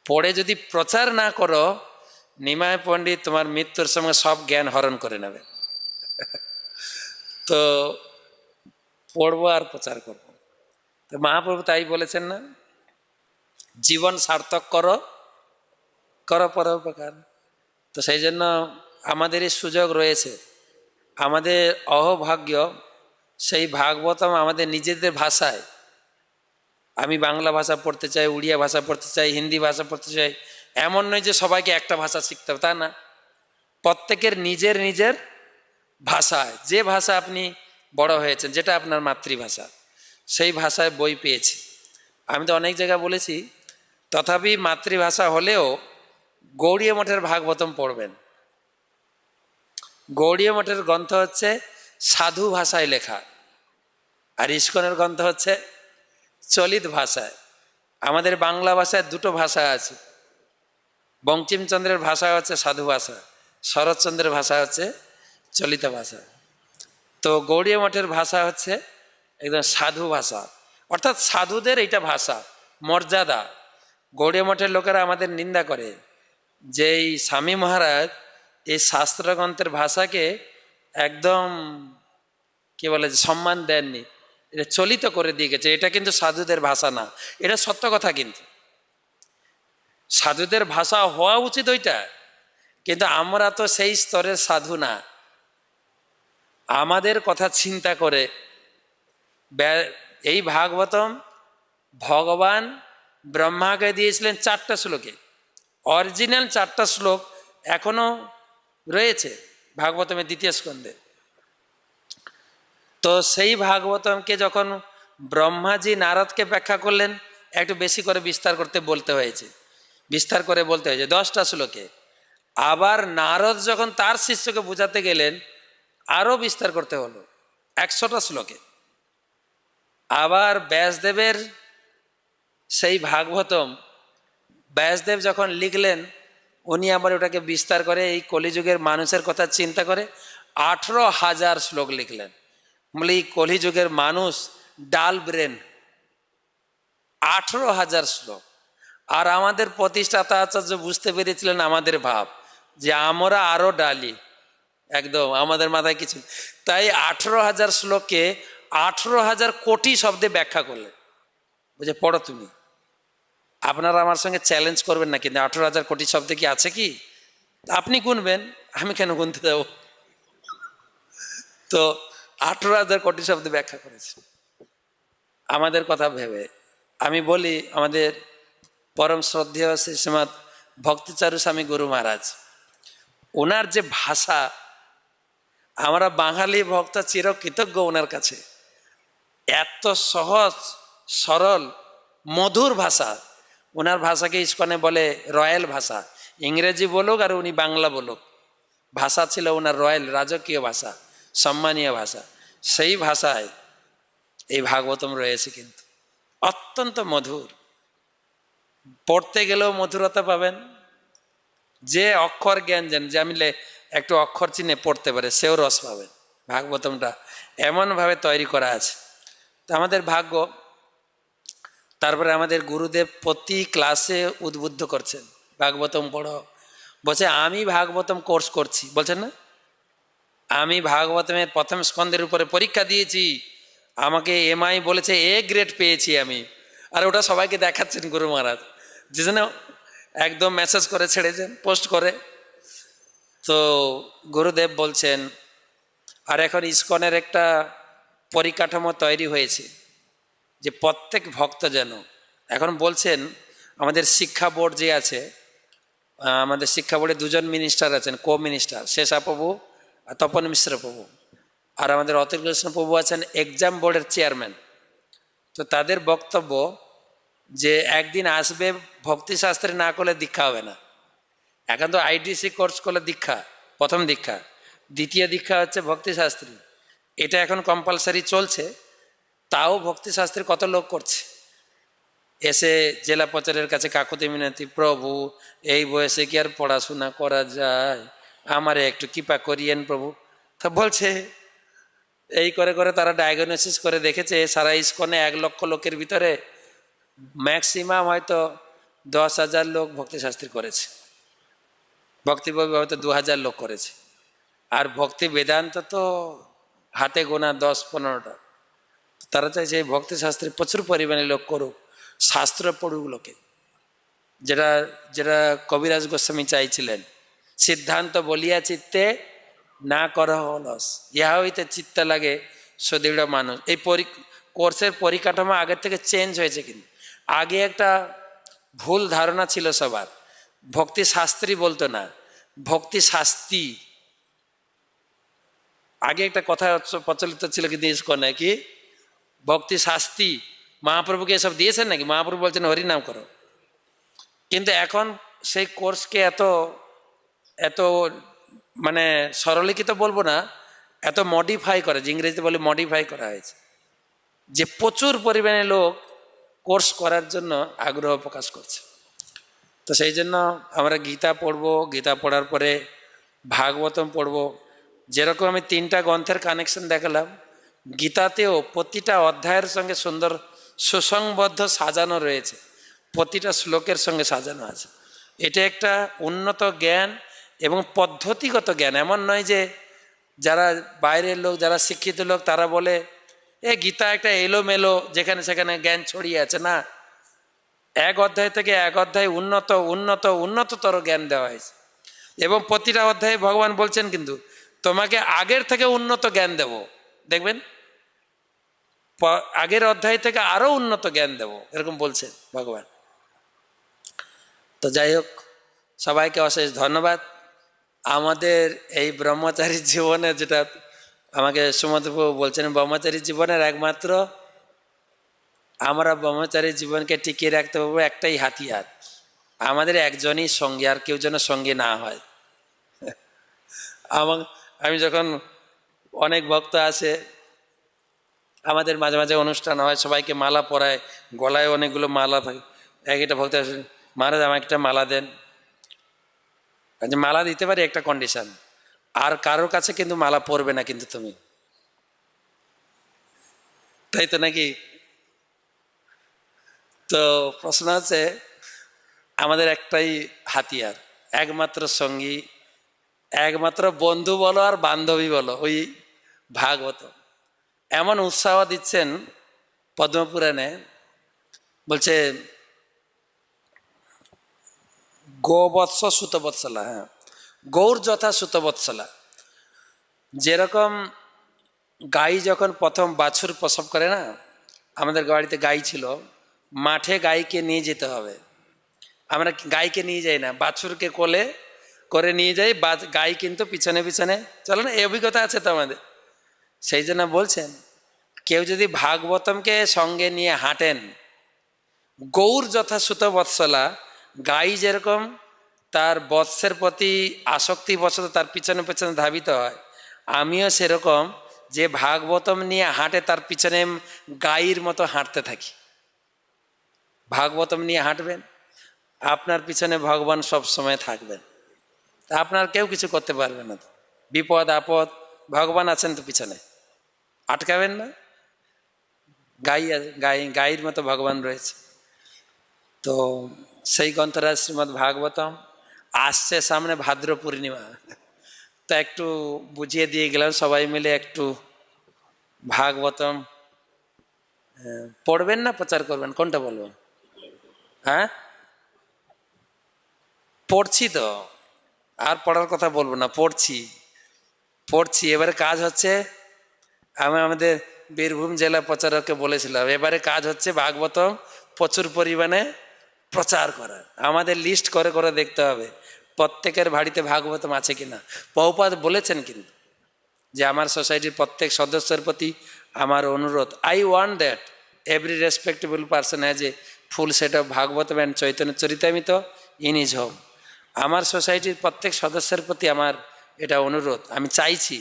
পড়ে যদি প্রচার না করো, নিমাই পণ্ডিত তোমার মৃত্যুর সময় সব জ্ঞান হরণ করে নেবে। তো পড়বো আর প্রচার করবো। তো মহাপ্রভু তাই বলেছেন না, জীবন সার্থক করো, করো পরোপকার। তো সেই জন্য আমাদের এই সুযোগ রয়েছে, আমাদের অহভাগ্য সেই ভাগবতম আমাদের নিজেদের ভাষায়। আমি বাংলা ভাষা পড়তে চাই, উড়িয়া ভাষা পড়তে চাই, হিন্দি ভাষা পড়তে চাই, এমন নয় যে সবাইকে একটা ভাষা শিখতে হবে, তা না। প্রত্যেকের নিজের নিজের ভাষায়, যে ভাষা আপনি বড় হয়েছেন, যেটা আপনার মাতৃভাষা, সেই ভাষায় বই পেয়েছি। আমি তো অনেক জায়গায় বলেছি, তথাপি মাতৃভাষা হলেও গৌড়ীয় মঠের ভাগবতম পড়বেন। গৌড়ীয় মঠের গ্রন্থ হচ্ছে সাধু ভাষায় লেখা, আর ইস্কনের গ্রন্থ হচ্ছে চলিত ভাষায়। আমাদের বাংলা ভাষায় দুটো ভাষা আছে, বঙ্কিমচন্দ্রের ভাষা হচ্ছে সাধু ভাষা, শরৎচন্দ্রের ভাষা হচ্ছে চলিত ভাষা। তো গৌড়ীয় মঠের ভাষা হচ্ছে একদম সাধু ভাষা, অর্থাৎ সাধুদের এইটা ভাষা, মর্যাদা। গৌড়ীয় মঠের লোকেরা আমাদের নিন্দা করে যে এই স্বামী মহারাজ এই শাস্ত্রগ্রন্থের ভাষাকে একদম কি বলে সম্মান দেননি, এটা চলিত করে দিয়ে গেছে, এটা কিন্তু সাধুদের ভাষা না। এটা সত্য কথা, কিন্তু সাধুদের ভাষা হওয়া উচিত ওইটা, কিন্তু আমরা তো সেই স্তরের সাধু না। আমাদের কথা চিন্তা করে এই ভাগবতম ভগবান ব্রহ্মাকে দিয়েছিলেন 4টা শ্লোকে, অরিজিনাল 4টা শ্লোক এখনো রয়েছে ভাগবতমের 2য় স্কন্ধে। তো সেই ভাগবতমকে যখন ব্রহ্মাজি নারদকে ব্যাখ্যা করলেন, একটু বেশি করে বিস্তার করতে বলতে হয়েছে, বিস্তার করে বলতে হয়েছে 10টা শ্লোকে। আবার নারদ যখন তার শিষ্যকে বোঝাতে গেলেন, আরও বিস্তার করতে হলো 100টা শ্লোকে। আবার ব্যাসদেবের সেই ভাগবতম ব্যাসদেব যখন লিখলেন, উনি আবার ওটাকে বিস্তার করে এই কলিযুগের মানুষের কথা চিন্তা করে 18,000 শ্লোক লিখলেন। বলে এই কলিযুগের মানুষ ডাল ব্রেন, 18,000 শ্লোক। আর আমাদের প্রতিষ্ঠাতা আচার্য বুঝতে পেরেছিলেন আমাদের ভাব, যে আমরা আরও ডালি, একদম আমাদের মাথায় কিছু। তাই 18,000 শ্লোককে 18,000 কোটি শব্দে ব্যাখ্যা করলেন। বুঝে পড়ো তুমি, আপনারা আমার সঙ্গে চ্যালেঞ্জ করবেন না, কিন্তু 18,000 কোটি শব্দে কি আছে কি? আপনি গুনবেন, আমি কেন গুনতে দেব? তো 18,000 কোটি শব্দে ব্যাখ্যা করেছে আমাদের কথা ভেবে। আমি বলি, আমাদের পরম শ্রদ্ধেয় শ্রীমৎ ভক্তিচারু স্বামী গুরু মহারাজ, ওনার যে ভাষা, আমরা বাঙালি ভক্ত চিরকৃতজ্ঞ ওনার কাছে। এত সহজ সরল মধুর ভাষা। ওনার ভাষাকে ইস্কনে বলে রয়্যাল ভাষা। ইংরেজি বলুক আর উনি বাংলা বলুক, ভাষা ছিল ওনার রয়্যাল, রাজকীয় ভাষা, সম্মানীয় ভাষা। সেই ভাষায় এই ভাগবতম রয়েছে, কিন্তু অত্যন্ত মধুর। পড়তে গেলেও মধুরতা পাবেন। যে অক্ষর জ্ঞান জান, যে আমি একটু অক্ষর চিনে পড়তে পারে, সেও রস পাবেন। ভাগবতমটা এমনভাবে তৈরি করা আছে, তো আমাদের ভাগ্য। তারপরে আমাদের গুরুদেব প্রতি ক্লাসে উদ্বুদ্ধ করছেন, ভাগবতম পড়ো। বলছে আমি ভাগবতম কোর্স করছি, বলছেন না, আমি ভাগবতমের প্রথম স্কন্ধের উপরে পরীক্ষা দিয়েছি, আমাকে এমআই বলেছে এ গ্রেড পেয়েছি আমি। আর ওটা সবাইকে দেখাচ্ছেন গুরু মহারাজ, যে যেন একদম মেসেজ করে ছেড়েছেন, পোস্ট করে। তো গুরুদেব বলছেন, আর এখন ইস্কনের একটা পরিকাঠামো তৈরি হয়েছে, যে প্রত্যেক ভক্ত যেন, এখন বলছেন আমাদের শিক্ষা বোর্ড যে আছে, আমাদের শিক্ষা বোর্ডে দুজন মিনিস্টার আছেন, কো মিনিস্টার, শেষা প্রভু আর তপন মিশ্র প্রভু, আর আমাদের অতুল কৃষ্ণ প্রভু আছেন এক্সাম বোর্ডের চেয়ারম্যান। তো তাদের বক্তব্য যে একদিন আসবে ভক্তিশাস্ত্রে না করলে দীক্ষা হবে না। এখন তো আইডিসি কোর্স করলে দীক্ষা, প্রথম দীক্ষা, দ্বিতীয় দীক্ষা হচ্ছে ভক্তিশাস্ত্রী। এটা এখন কম্পালসারি চলছে, তাও ভক্তিশাস্ত্রে কত লোক করছে। এসে জেলা প্রচারের কাছে কাকুতি মিনতি, প্রভু এই বয়সে কি আর পড়াশোনা করা যায়, আমারে একটু কৃপা করিয়েন প্রভু। তা বলছে এই করে করে তারা ডায়াগনোসিস করে দেখেছে সারা ইস্কনে 1 লক্ষ লোকের ভিতরে ম্যাক্সিমাম হয়তো 10,000 লোক ভক্তিশাস্ত্রী করেছে, ভক্তিভাবে হয়তো 2,000 লোক করেছে, আর ভক্তি বেদান্ত তো হাতে গোনা 10-15টা। তারা চাইছে এই ভক্তিশাস্ত্রে প্রচুর পরিমাণে লোক করুক, শাস্ত্র পড়ুক লোকে, যেটা যেটা কবিরাজ গোস্বামী চাইছিলেন। সিদ্ধান্ত বলিয়া চিত্তে না করা অলস, ইহা হইতে চিত্ত লাগে সুদৃঢ় মানুষ। এই কোর্সের পরিকাঠামো আগের থেকে চেঞ্জ হয়েছে, কিন্তু আগে একটা ভুল ধারণা ছিল সবার, ভক্তি শাস্ত্রী বলতো না, ভক্তি শাস্তি। আগে একটা কথা প্রচলিত ছিল কিন্তু ইস্কনে, কি ভক্তি শাস্তি। মহাপ্রভুকে এসব দিয়েছেন নাকি? মহাপ্রভু বলছেন হরিনাম করো। কিন্তু এখন সেই কোর্সকে এত এত মানে সরলীকৃত বলবো না, এত মডিফাই করা, যে ইংরেজিতে বলে মডিফাই করা হয়েছে, যে প্রচুর পরিমাণে লোক কোর্স করার জন্য আগ্রহ প্রকাশ করছে। তো সেই জন্য আমরা গীতা পড়বো, গীতা পড়ার পরে ভাগবতম পড়বো। যেরকম আমি 3টা গ্রন্থের কানেকশন দেখালাম, গীতাতেও প্রতিটা অধ্যায়ের সঙ্গে সুন্দর সুসংবদ্ধ সাজানো রয়েছে, প্রতিটা শ্লোকের সঙ্গে সাজানো আছে। এটা একটা উন্নত জ্ঞান এবং পদ্ধতিগত জ্ঞান। এমন নয় যে যারা বাইরের লোক, যারা শিক্ষিত লোক, তারা বলে এ গীতা একটা এলোমেলো, যেখানে সেখানে জ্ঞান ছড়িয়ে আছে। না, এক অধ্যায় থেকে এক অধ্যায় উন্নত উন্নত উন্নততর জ্ঞান দেওয়া হয়েছে, এবং প্রতিটা অধ্যায়ে ভগবান বলছেন কিন্তু তোমাকে আগের থেকে উন্নত জ্ঞান দেব, দেখবেন আগের অধ্যায় থেকে আরো উন্নত জ্ঞান দেব, এরকম বলছেন ভগবান। তো যাই হোক, সবাইকে অশেষ ধন্যবাদ। আমাদের এই ব্রহ্মচারী জীবনে, যেটা আমাকে সুমন্তবাবু বলছেন, ব্রহ্মচারী জীবনের একমাত্র আমরা ব্রহ্মচারী জীবনকে টিকিয়ে রাখতে পারবো একটাই হাতিয়ার, আমাদের একজনই সঙ্গী, আর কেউ যেন সঙ্গী না হয়। আমি যখন অনেক ভক্ত আসে, আমাদের মাঝে মাঝে অনুষ্ঠান হয়, সবাইকে মালা পরায়, গলায় অনেকগুলো মালা থাকে। একটা ভক্ত আসে, মহারাজ আমাকে একটা মালা দেন। মালা দিতে পারি, একটা কন্ডিশন, আর কারোর কাছে কিন্তু মালা পরবে না কিন্তু তুমি, তাই তো নাকি? তো প্রশ্ন হচ্ছে, আমাদের একটাই হাতিয়ার, একমাত্র সঙ্গী, একমাত্র বন্ধু বলো আর বান্ধবী বলো, ওই ভাগবত। এমন উৎসাহ দিচ্ছেন পদ্মপুরাণে, বলছে গোবৎস সুতবৎসলা, হ্যাঁ, গৌর যথা সুতবৎসলা। যেরকম গাই যখন প্রথম বাছুর প্রসব করে না, আমাদের বাড়িতে গাই ছিল, মাঠে গাইকে নিয়ে যেতে হবে, আমরা গাইকে নিয়ে যাই না, বাছুরকে কোলে করে নিয়ে যাই, গাই কিন্তু পিছনে পিছনে চলো না, এই অভিজ্ঞতা আছে তো আমাদের। সেই জন্য বলছেন কেউ যদি ভাগবতমকে সঙ্গে নিয়ে হাঁটেন, গৌর যথা সুত বৎসলা, গাই যেরকম তার বৎসের প্রতি আসক্তি বশত তার পিছনে পিছনে ধাবিত হয়, আমিও সেরকম যে ভাগবতম নিয়ে হাঁটে তার পিছনে গাইয়ের মতো হাঁটতে থাকি। ভাগবতম নিয়ে হাঁটবেন, আপনার পিছনে ভগবান সব সময় থাকবেন, আপনার কেউ কিছু করতে পারবে না। তো বিপদ আপদ ভগবান আছেন তো পিছনে, আটকাবেন না। গাইয়ের মতো ভগবান রয়েছে। তো সেই গ্রন্থরাজ শ্রীমদ্ ভাগবতম আসছে সামনে ভাদ্র পূর্ণিমা, তো একটু বুঝিয়ে দিয়ে গেলাম সবাই মিলে একটু ভাগবতম পড়বেন না প্রচার করবেন, কোনটা বলবেন? হ্যাঁ, পড়ছি তো, আর পড়ার কথা বলবো না, পড়ছি। এবারে কাজ হচ্ছে, আমি আমাদের বীরভূম জেলা প্রচারককে বলেছিলাম এবারে কাজ হচ্ছে ভাগবতম প্রচুর পরিমাণে প্রচার করা। আমাদের লিস্ট করে করে দেখতে হবে প্রত্যেকের বাড়িতে ভাগবতম আছে কিনা। প্রভুপাদ বলেছেন কিন্তু যে আমার সোসাইটির প্রত্যেক সদস্যের প্রতি আমার অনুরোধ, I want that every respectable person has a full set of Bhagavatam and Chaitanya Charitamrita in his home. আমার সোসাইটির প্রত্যেক সদস্যের প্রতি আমার এটা অনুরোধ, আমি চাইছি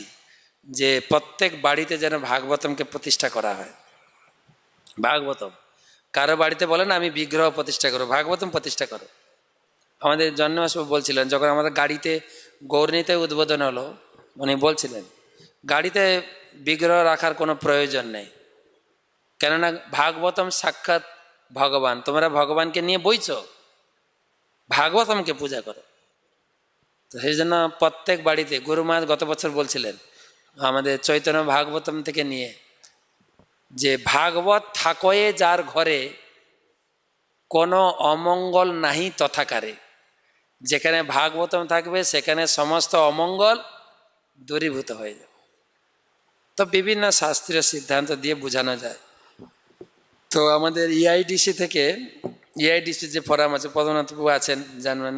যে প্রত্যেক বাড়িতে যেন ভাগবতমকে প্রতিষ্ঠা করা হয়। ভাগবতম কারো বাড়িতে বলেন আমি বিগ্রহ প্রতিষ্ঠা করো, ভাগবতম প্রতিষ্ঠা করো। আমাদের জন্মাষ্টমী বলছিলেন, যখন আমাদের গাড়িতে গৌরনীতে উদ্বোধন হলো, উনি বলছিলেন গাড়িতে বিগ্রহ রাখার কোনো প্রয়োজন নেই, কেননা ভাগবতম সাক্ষাৎ ভগবান, তোমরা ভগবানকে নিয়ে বইছ, ভাগবতমকে পূজা করো। তো সেই জন্য প্রত্যেক বাড়িতে গুরুমা গত বছর বলছিলেন আমাদের চৈতন্য ভাগবতম থেকে নিয়ে, যে ভাগবত থাকয়ে যার ঘরে কোনো অমঙ্গল নাহি তথাকারে, যেখানে ভাগবতম থাকবে সেখানে সমস্ত অমঙ্গল দূরীভূত হয়ে যাবে। তো বিভিন্ন শাস্ত্রীয় সিদ্ধান্ত দিয়ে বোঝানো যায়। তো আমাদের ইআইডিসি থেকে, ইআইডিসি যে ফোরাম আছে, পদ্মনাথবাবু আছেন জানবেন,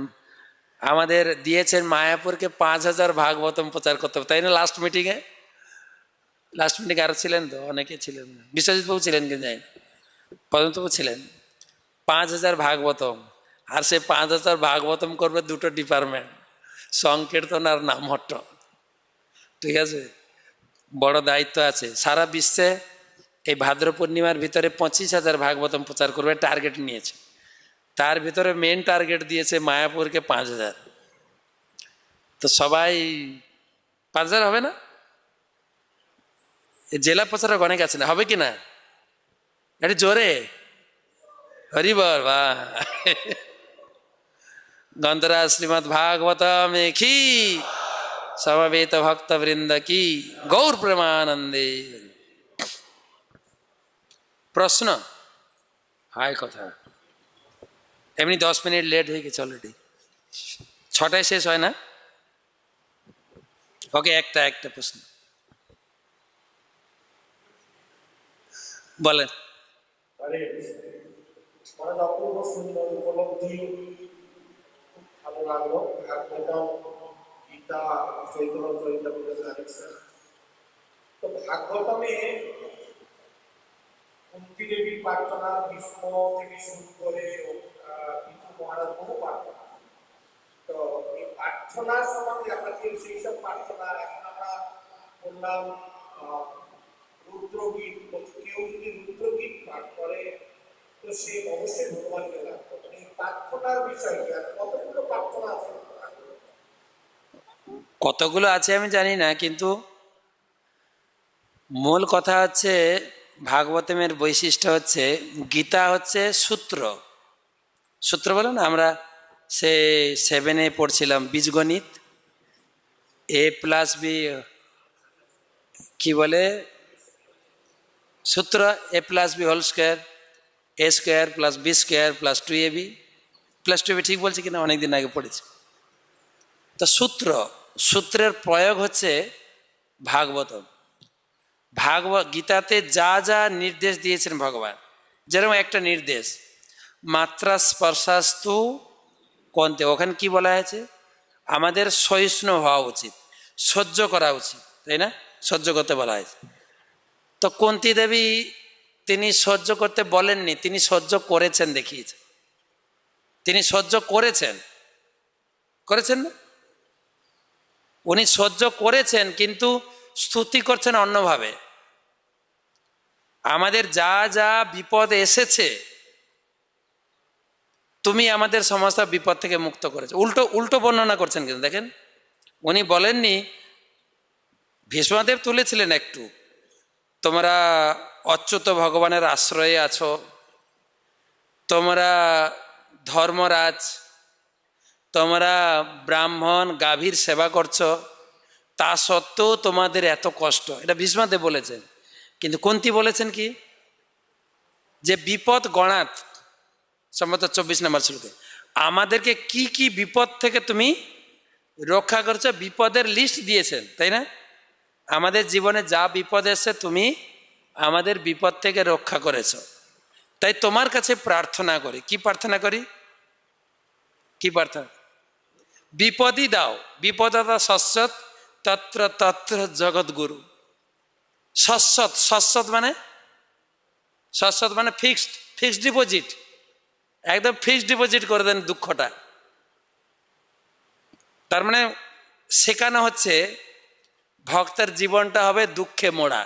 আমাদের দিয়েছেন মায়াপুরকে 5000 ভাগবতম প্রচার করতে হবে, তাই না? লাস্ট মিটিংয়ে আরও ছিলেন তো, অনেকে ছিলেন না, বিশ্বজিৎবাবু ছিলেন কি যাই না, পদ্মনাথবাবু ছিলেন। 5000 ভাগবতম, আর সে 5000 ভাগবতম করবে দুটো ডিপার্টমেন্ট, সংকীর্তন আর নামহট্ট। ঠিক আছে, বড় দায়িত্ব আছে। সারা বিশ্বে এই ভাদ্র পূর্ণিমার ভিতরে 25,000 ভাগবতম প্রচার করবে টার্গেট নিয়েছে, তার ভিতরে মেন টার্গেট দিয়েছে মায়াপুরকে 5000। তো সবাই 5000 হবে না? জেলা প্রচারক অনেক আছে না, হবে কি না? একটু জোরে হরিবল, বাহ। গ্রন্থরাজ শ্রীমদ্ ভাগবতম কি, সমবেত ভক্তবৃন্দ কি, গৌর প্রেমানন্দে। প্রশ্ন হায় কথা, এমনি 10 মিনিট লেট হয়ে গেছে অলরেডি, 6টায় শেষ হয় না? ওকে, একটা প্রশ্ন বলেন। অপূর্ব সুন্দর উপলব্ধি, ভালো লাগলো। ভাগবতম, গীতা, চৈতন্য চরিতামৃত জানিয়েছেন। তো ভাগবতমে কুন্তি দেবীর প্রার্থনা, ভীষ্ম থেকে শুরু করে পিতৃ মহারাজ বহু প্রার্থনা। তো এই প্রার্থনার সম্বন্ধে আপনাকে সেই সব প্রার্থনা, এখন আমরা বললাম রুদ্রগীত, কেউ যদি রুদ্রগীত পাঠ করে তো সে অবশ্যই ভগবানকে লাভ করবে। এই প্রার্থনার বিষয় কি, আর কতগুলো প্রার্থনা আছে? কতগুলো আছে আমি জানি না, কিন্তু মূল কথা হচ্ছে ভাগবতমের বৈশিষ্ট্য হচ্ছে গীতা হচ্ছে সূত্র বলে না, আমরা সে 7-এ পড়ছিলাম বীজগণিত, A+B কি বলে সূত্র, A+B whole square, A² + B² + 2AB + 2AB, ঠিক বলছি কিনা অনেকদিন আগে পড়েছি। তো সূত্রের প্রয়োগ হচ্ছে ভাগবতম। গীতাতে যা যা নির্দেশ দিয়েছেন ভগবান, যেরকম একটা নির্দেশ মাত্রা স্পর্শাস্তু কন্তে, ওখানে কি বলা হয়েছে? আমাদের সহিষ্ণু হওয়া উচিত, সহ্য করা উচিত, তাই না? সহ্য করতে বলা হয়েছে। তো কুন্তী দেবী তিনি সহ্য করতে বলেননি, তিনি সহ্য করেছেন, দেখিয়েছে। তিনি সহ্য করেছেন, করেছেন না? উনি সহ্য করেছেন, কিন্তু স্তুতি করছেন অন্যভাবে। আমাদের যা যা বিপদ এসেছে, তুমি আমাদের সমস্ত বিপদ থেকে মুক্ত করেছো, উল্টো উল্টো বর্ণনা করছেন। কিন্তু দেখেন, উনি বলেননি, ভীষ্মদেব তুলেছিলেন একটু, তোমরা অচ্যুত ভগবানের আশ্রয়ে আছো, তোমরা ধর্মরাজ, তোমরা ব্রাহ্মণ গাভীর সেবা করছো, তা সত্ত্বেও তোমাদের এত কষ্ট, এটা ভীষ্মদেব বলেছেন। কিন্তু কুন্তী বলেছেন কি, যে বিপদ গণাত, সম্ভবত 24 নম্বর শ্লোকে, আমাদেরকে কি কি বিপদ থেকে তুমি রক্ষা করছো, বিপদের লিস্ট দিয়েছেন, তাই না? আমাদের জীবনে যা বিপদ এসছে, তুমি আমাদের বিপদ থেকে রক্ষা করেছো, তাই তোমার কাছে প্রার্থনা করি। কি প্রার্থনা করি? কি প্রার্থনা? বিপদই দাও, বিপদতা শশ্বত তত্র তত্র জগৎগুরু। শশ্বত, শশ্বত মানে, শশ্বত মানে ফিক্সড, ফিক্সড ডিপোজিট, একদম ফিক্সড ডিপোজিট করে দেন দুঃখটা। তার মানে শেখানো হচ্ছে ভক্তের জীবনটা হবে দুঃখে মোড়া।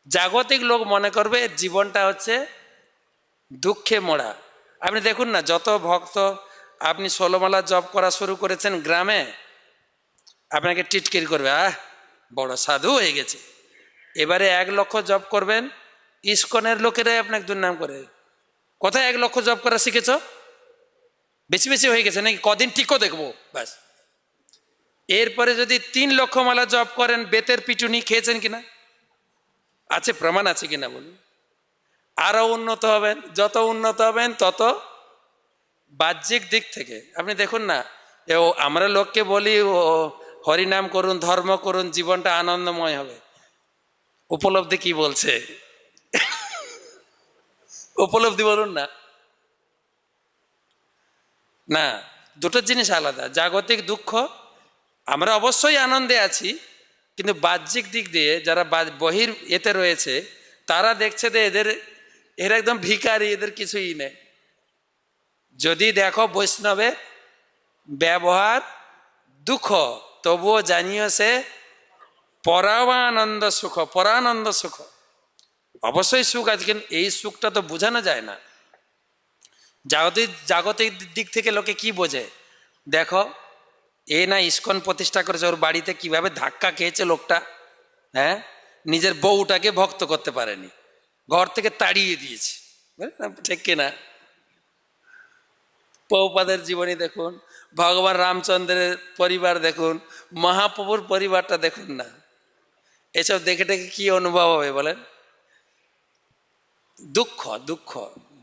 জাগতিক লোক মনে করবে জীবনটা হচ্ছে দুঃখে মোড়া। আপনি দেখুন না, যত ভক্ত, আপনি 16 মালা জপ করা শুরু করেছেন গ্রামে, আপনাকে টিটকির করবে, বড় সাধু হয়ে গেছে। এবারে 1 লক্ষ জপ করবেন, ইস্কনের লোকেরাই আপনাকে দুর্নাম করে। কোথায় 1 লক্ষ জপ করা শিখেছ? বেশি বেশি হয়ে গেছে নাকি? কদিন টিকো দেখবো, ব্যাস। এরপরে যদি 3 লক্ষ মালা জপ করেন, বেতের পিটুনি খেয়েছেন কিনা? আছে, প্রমাণ আছে কিনা বলুন? আরো উন্নত হবেন, যত উন্নত হবেন তত বাহ্যিক দিক থেকে আপনি দেখুন না, আমরা লোককে বলি ও হরিনাম করুন, ধর্ম করুন, জীবনটা আনন্দময় হবে। উপলব্ধি কি বলছে? উপলব্ধি বলুন না। না, দুটো জিনিস আলাদা। জাগতিক দুঃখ, আমরা অবশ্যই আনন্দে আছি, কিন্তু বাহ্যিক দিক দিয়ে যারা বহির এতে রয়েছে, তারা দেখছে যে এরা একদম ভিখারি, এদের কিছুই নেই। যদি দেখো বৈষ্ণবের ব্যবহার দুঃখ, তবুও জানিও সে পরাবানন্দ সুখ, পরানন্দ সুখ। অবশ্যই সুখ আছে, কিন্তু এই সুখটা তো বোঝানো যায় না। জাগতিক দিক থেকে লোকে কি বোঝে? দেখো, এ না ইস্কন প্রতিষ্ঠা করেছে, ওর বাড়িতে কিভাবে ধাক্কা খেয়েছে লোকটা, হ্যাঁ, নিজের বউটাকে ভক্ত করতে পারেনি, ঘর থেকে তাড়িয়ে দিয়েছে, ঠিক কিনা? প্রভুপাদের জীবনী দেখুন, ভগবান রামচন্দ্রের পরিবার দেখুন, মহাপ্রভুর পরিবারটা দেখুন না, এসব দেখে দেখে কি অনুভব হবে বলেন? দুঃখ, দুঃখ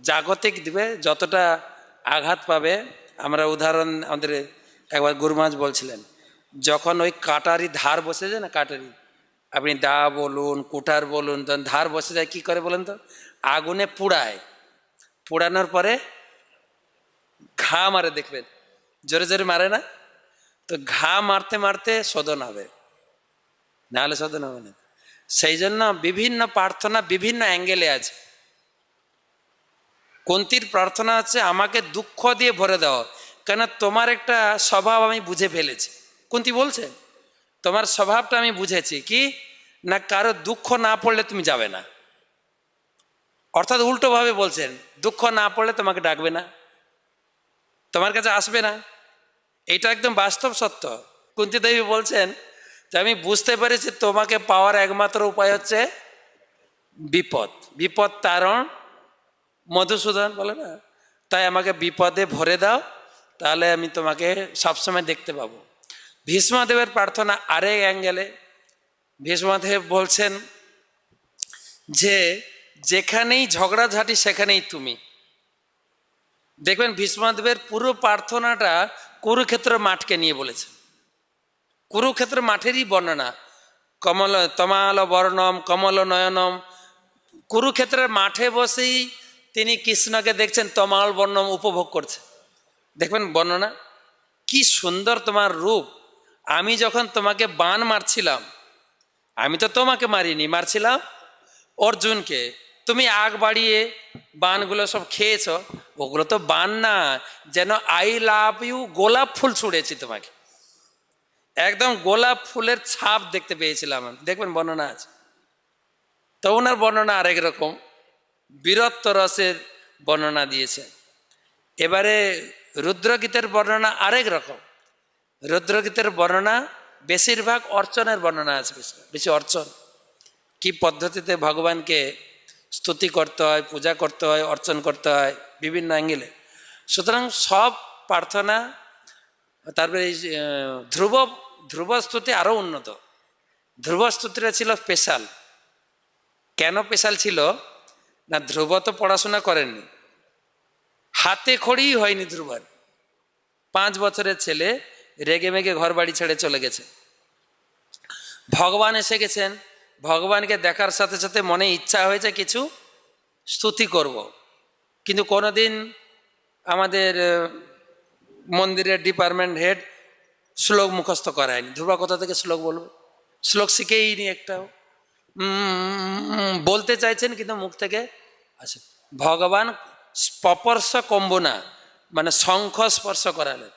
জাগতিক দিবে যতটা আঘাত পাবে। আমরা উদাহরণ, আমাদের একবার গুরুমাজ বলছিলেন, যখন ওই কাটারি ধার বসে যায় না, কাটারি, আপনি দা বলুন, কুঠার বলুন, তখন ধার বসে যায়, কি করে বলেন তো? আগুনে পুড়ায়, পুড়ানোর পরে ঘা মারে, দেখবেন জোরে জোরে মারে না? তো ঘা মারতে মারতে শোধন হবে, নাহলে শোধন হবে না। সেই জন্য বিভিন্ন প্রার্থনা বিভিন্ন অ্যাঙ্গেলে আছে। কুন্তীর প্রার্থনা হচ্ছে আমাকে দুঃখ দিয়ে ভরে দেওয়া, কেন তোমার একটা স্বভাব আমি বুঝে ফেলেছি। কুন্তী বলছে, তোমার স্বভাবটা আমি বুঝেছি, কি না, কারো দুঃখ না পড়লে তুমি যাবে না। অর্থাৎ উল্টোভাবে বলছেন, দুঃখ না পড়লে তোমাকে ডাকবে না, তোমার কাছে আসবে না। এটা একদম বাস্তব সত্য। কুন্তী দেবী বলছেন যে আমি বুঝতে পেরেছি তোমাকে পাওয়ার একমাত্র উপায় হচ্ছে বিপদ, বিপদ তারণ মধুসূদন বলে না, তাই আমাকে বিপদে ভরে দাও, তাহলে আমি তোমাকে সবসময় দেখতে পাবো। ভীষ্মদেবের প্রার্থনা আরেক অ্যাঙ্গেলে। ভীষ্মদেব বলছেন যে যেখানেই ঝগড়াঝাটি সেখানেই তুমি। দেখবেন ভীষ্মদেবের পুরো প্রার্থনাটা কুরুক্ষেত্র মাঠকে নিয়ে বলেছেন। কুরুক্ষেত্র মাঠেরই বর্ণনা, কমল তমাল বর্ণম কমল নয়নম। কুরুক্ষেত্রের মাঠে বসেই তিনি কৃষ্ণকে দেখছেন তমাল বর্ণম উপভোগ করছে। দেখবেন বর্ণনা কি সুন্দর তোমার রূপ, আমি যখন তোমাকে বাণ মারছিলাম, আমি তো তোমাকে মারিনি, মারছিলাম অর্জুনকে, তুমি আগ বাড়িয়ে বাণগুলো সব খেয়েছ, ওগুলো তো বাণ না, যেন আই লাভ ইউ গোলাপ ফুল ছুঁড়েছি তোমাকে, একদম গোলাপ ফুলের ছাপ দেখতে পেয়েছিলাম আমি। দেখবেন বর্ণনা আছে। তো ওনার বর্ণনা আরেক রকম, বীরত্ব রসের বর্ণনা দিয়েছে। এবারে রুদ্রগীতের বর্ণনা আরেক রকম। রুদ্রগীতের বর্ণনা বেশিরভাগ অর্চনের বর্ণনা আছে, বেশি অর্চন, কি পদ্ধতিতে ভগবানকে স্তুতি করতে হয়, পূজা করতে হয়, অর্চন করতে হয় বিভিন্ন অ্যাঙ্গেলে। সুতরাং সব প্রার্থনা, তারপরে এই ধ্রুব ধ্রুব স্তুতি আরও উন্নত। ধ্রুব স্তুতিটা ছিল স্পেশাল। কেন স্পেশাল ছিল না, ধ্রুব তো পড়াশোনা করেননি, হাতে খড়িই হয়নি ধ্রুবার। 5 বছরের ছেলে রেগে মেগে ঘর বাড়ি ছেড়ে চলে গেছে। ভগবান এসে গেছেন, ভগবানকে দেখার সাথে সাথে মনে ইচ্ছা হয়েছে কিছু স্তুতি করব, কিন্তু কোনোদিন আমাদের মন্দিরের ডিপার্টমেন্ট হেড শ্লোক মুখস্থ করায়নি। ধ্রুবা কোথা থেকে শ্লোক বলবো, শ্লোক শিখেই নি একটাও। বলতে চাইছেন কিন্তু মুখ থেকে আছে। ভগবান স্পর্শ কম্ব না, মানে শঙ্খ স্পর্শ করালেন।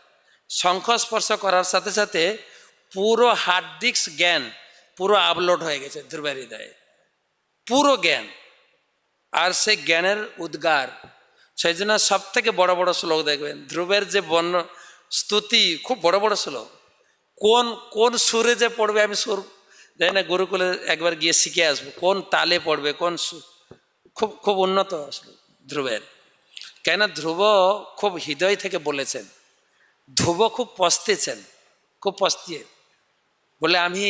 শঙ্খ স্পর্শ করার সাথে সাথে পুরো হার্ড ডিস্ক জ্ঞান পুরো আপলোড হয়ে গেছে ধ্রুবের হৃদয়ে, পুরো জ্ঞান। আর সেই জ্ঞানের উদ্গার, সেই জন্য সব থেকে বড় বড় শ্লোক দেখবেন ধ্রুবের যে বর্ণ স্তুতি, খুব বড় বড় শ্লোক। কোন কোন সুরে যে পড়বে, আমি সুর জানি না, গুরুকুলে একবার গিয়ে শিখে আসবো কোন তালে পড়বে, কোন সুর। খুব খুব উন্নত ধ্রুবের। কেন ধ্রুব খুব হৃদয় থেকে বলেছেন, ধ্রুব খুব পস্তেছেন, খুব পস্তিয়ে বলে আমি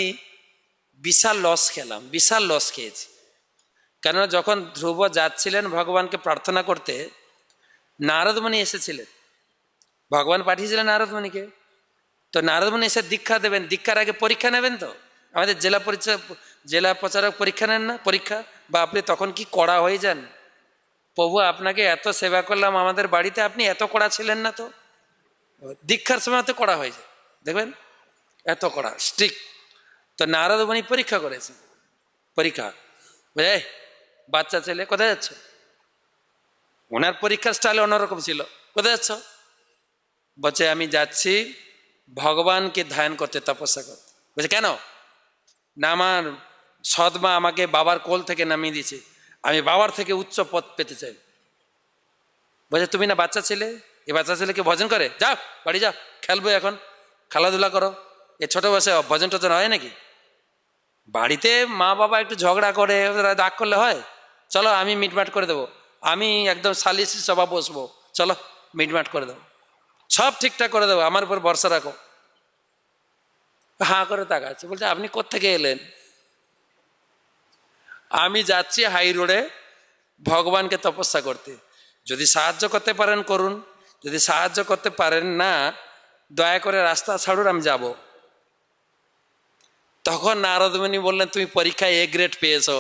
বিশাল লস খেলাম, বিশাল লস খেয়েছি। কেননা যখন ধ্রুব যাচ্ছিলেন ভগবানকে প্রার্থনা করতে, নারদমণি এসেছিলেন, ভগবান পাঠিয়েছিলেন নারদমণিকে। তো নারদমণি এসে দীক্ষা দেবেন, দীক্ষার আগে পরীক্ষা নেবেন। তো আমাদের জেলা প্রচারক পরীক্ষা নেন না, পরীক্ষা, বা আপনি তখন কি কড়া হয়ে যান, প্রভু আপনাকে এত সেবা করলাম আমাদের বাড়িতে, আপনি এত কড়া ছিলেন না। তো দীক্ষার সময় তো কড়া হয়ে যায়, দেখবেন এত কড়া স্ট্রিক্ট। তো নারদমণি পরীক্ষা করেছেন, পরীক্ষা বুঝে, বাচ্চা ছেলে কোথায় যাচ্ছ, ওনার পরীক্ষার স্টাইল অন্যরকম ছিল। কোথায় যাচ্ছ, বলছে আমি যাচ্ছি ভগবানকে ধ্যান করতে, তপস্যা করতে। বলছে কেন না, আমার সৎমা আমাকে বাবার কোল থেকে নামিয়ে দিয়েছে, আমি বাবার থেকে উচ্চ পদ পেতে চাই। বলছে তুমি না বাচ্চা ছেলে, এ বাচ্চা ছেলেকে ভজন করে, যাও বাড়ি যাও, খেলবো এখন, খেলাধুলা করো। এ ছোট বয়সে ভজন টজন হয় নাকি? বাড়িতে মা বাবা একটু ঝগড়া করে, রাগ করলে হয়? চলো আমি মিটমাট করে দেবো, আমি একদম সালিসি সভা বসবো, চলো মিটমাট করে দেবো, সব ঠিকঠাক করে দেবো, আমার উপর ভরসা রাখো। হাঁ করে তাকাচ্ছে, বলছে আপনি কোত্থেকে এলেন? আমি যাচ্ছি হাই রোডে ভগবানকে তপস্যা করতে, যদি সাহায্য করতে পারেন করুন, যদি সাহায্য করতে পারেন না দয়া করে রাস্তা ছাড়ুন, আমি যাব। তখন নারদমণি বললেন তুমি পরীক্ষায় এ গ্রেড পেয়েছো,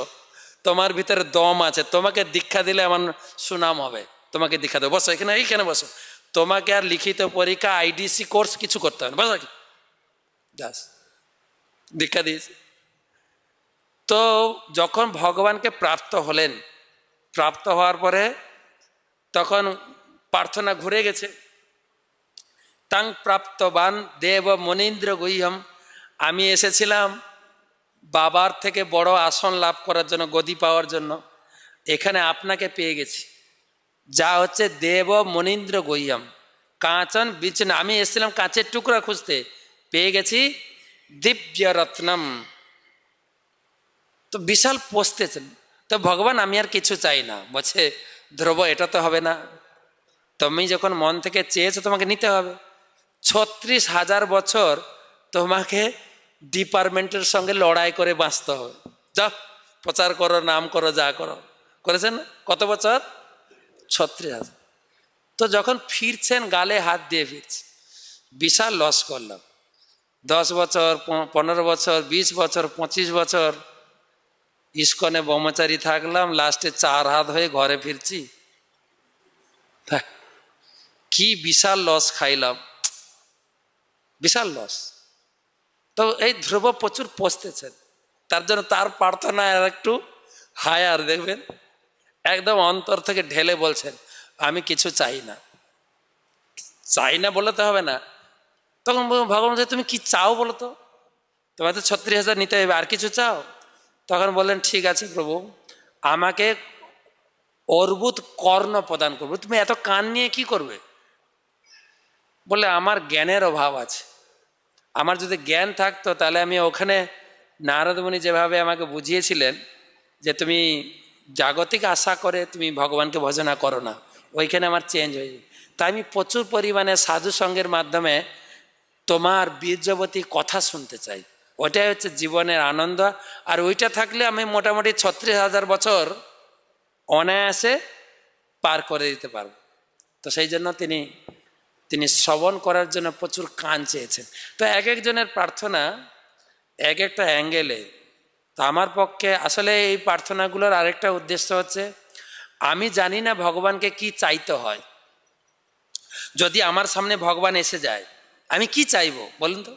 তোমার ভিতরে দম আছে, তোমাকে দীক্ষা দিলে আমার সুনাম হবে, তোমাকে দীক্ষা দেবো, বসো এখানে, এইখানে বসো। তোমাকে আর লিখিত পরীক্ষা আইডিসি কোর্স কিছু করতে হবে না, বসো কি দাস, দীক্ষা দিয়েছে। তো যখন ভগবানকে প্রাপ্ত হলেন, প্রাপ্ত হওয়ার পরে তখন প্রার্থনা ঘুরে গেছে। তাং প্রাপ্তবান দেব মনীন্দ্র গুহ্যম, আমি এসেছিলাম বাবার থেকে বড় আসন লাভ করার জন্য, গদি পাওয়ার জন্য, এখানে আপনাকে পেয়ে গেছি, যা হচ্ছে দেব মনীন্দ্র গুহ্যম কাঁচন বিচন, আমি এসেছিলাম কাঁচের টুকরা খুঁজতে, পেয়ে গেছি দিব্য রত্নম। তো বিশাল পস্তেছেন। তো ভগবান আমি আর কিছু চাই না, বলছে ধ্রুব এটা তো হবে না, তুমি যখন মন থেকে চেয়েছো তোমাকে নিতে হবে। 36,000 বছর তোমাকে ডিপার্টমেন্টের সঙ্গে লড়াই করে বাঁচতে হবে, যাও প্রচার করো, নাম করো, যা করো, করেছেন না? কত বছর? 36,000। তো যখন ফিরছেন গালে হাত দিয়ে ফিরছে, বিশাল লস করলাম। 10 বছর, 15 বছর, 20 বছর, 25 বছর ইস্কনে ব্রহ্মচারী থাকলাম, লাস্টে 4 হাত হয়ে ঘরে ফিরছি, কি বিশাল লস খাইলাম। বিশাল লস। তো এই ধ্রুব প্রচুর পস্তেছেন, তার জন্য তার প্রার্থনা আর একটু হায়ার, দেখবেন একদম অন্তর থেকে ঢেলে বলছেন আমি কিছু চাই না। চাই না বলতে হবে না, তখন ভগবান বলছে তুমি কি চাও বলো তো, তোমার তো 36,000 নিতে হবে, আর কিছু চাও? তখন বললেন ঠিক আছে প্রভু, আমাকে অর্বুদ কর্ণ প্রদান করবো। তুমি এত কান নিয়ে কি করবে? বললে আমার জ্ঞানের অভাব আছে, আমার যদি জ্ঞান থাকতো তাহলে আমি ওখানে নারদ মুনি যেভাবে আমাকে বুঝিয়েছিলেন যে তুমি জাগতিক আশা করে তুমি ভগবানকে ভজনা করো না, ওইখানে আমার চেঞ্জ হয়ে যায়। তাই আমি প্রচুর পরিমাণে সাধু সঙ্গের মাধ্যমে তোমার বীর্যবতী কথা শুনতে চাই, ওইটাই হচ্ছে জীবনের আনন্দ। আর ওইটা থাকলে আমি মোটামুটি 36,000 বছর অনায়াসে পার করে দিতে পারবো। তো সেই জন্য তিনি শ্রবণ করার জন্য প্রচুর কান চেয়েছেন। তো এক একজনের প্রার্থনা এক একটা অ্যাঙ্গেলে। তো আমার পক্ষে আসলে এই প্রার্থনাগুলোর আরেকটা উদ্দেশ্য হচ্ছে আমি জানি না ভগবানকে কি চাইতে হয়। যদি আমার সামনে ভগবান এসে যায় আমি কি চাইবো বলুন তো?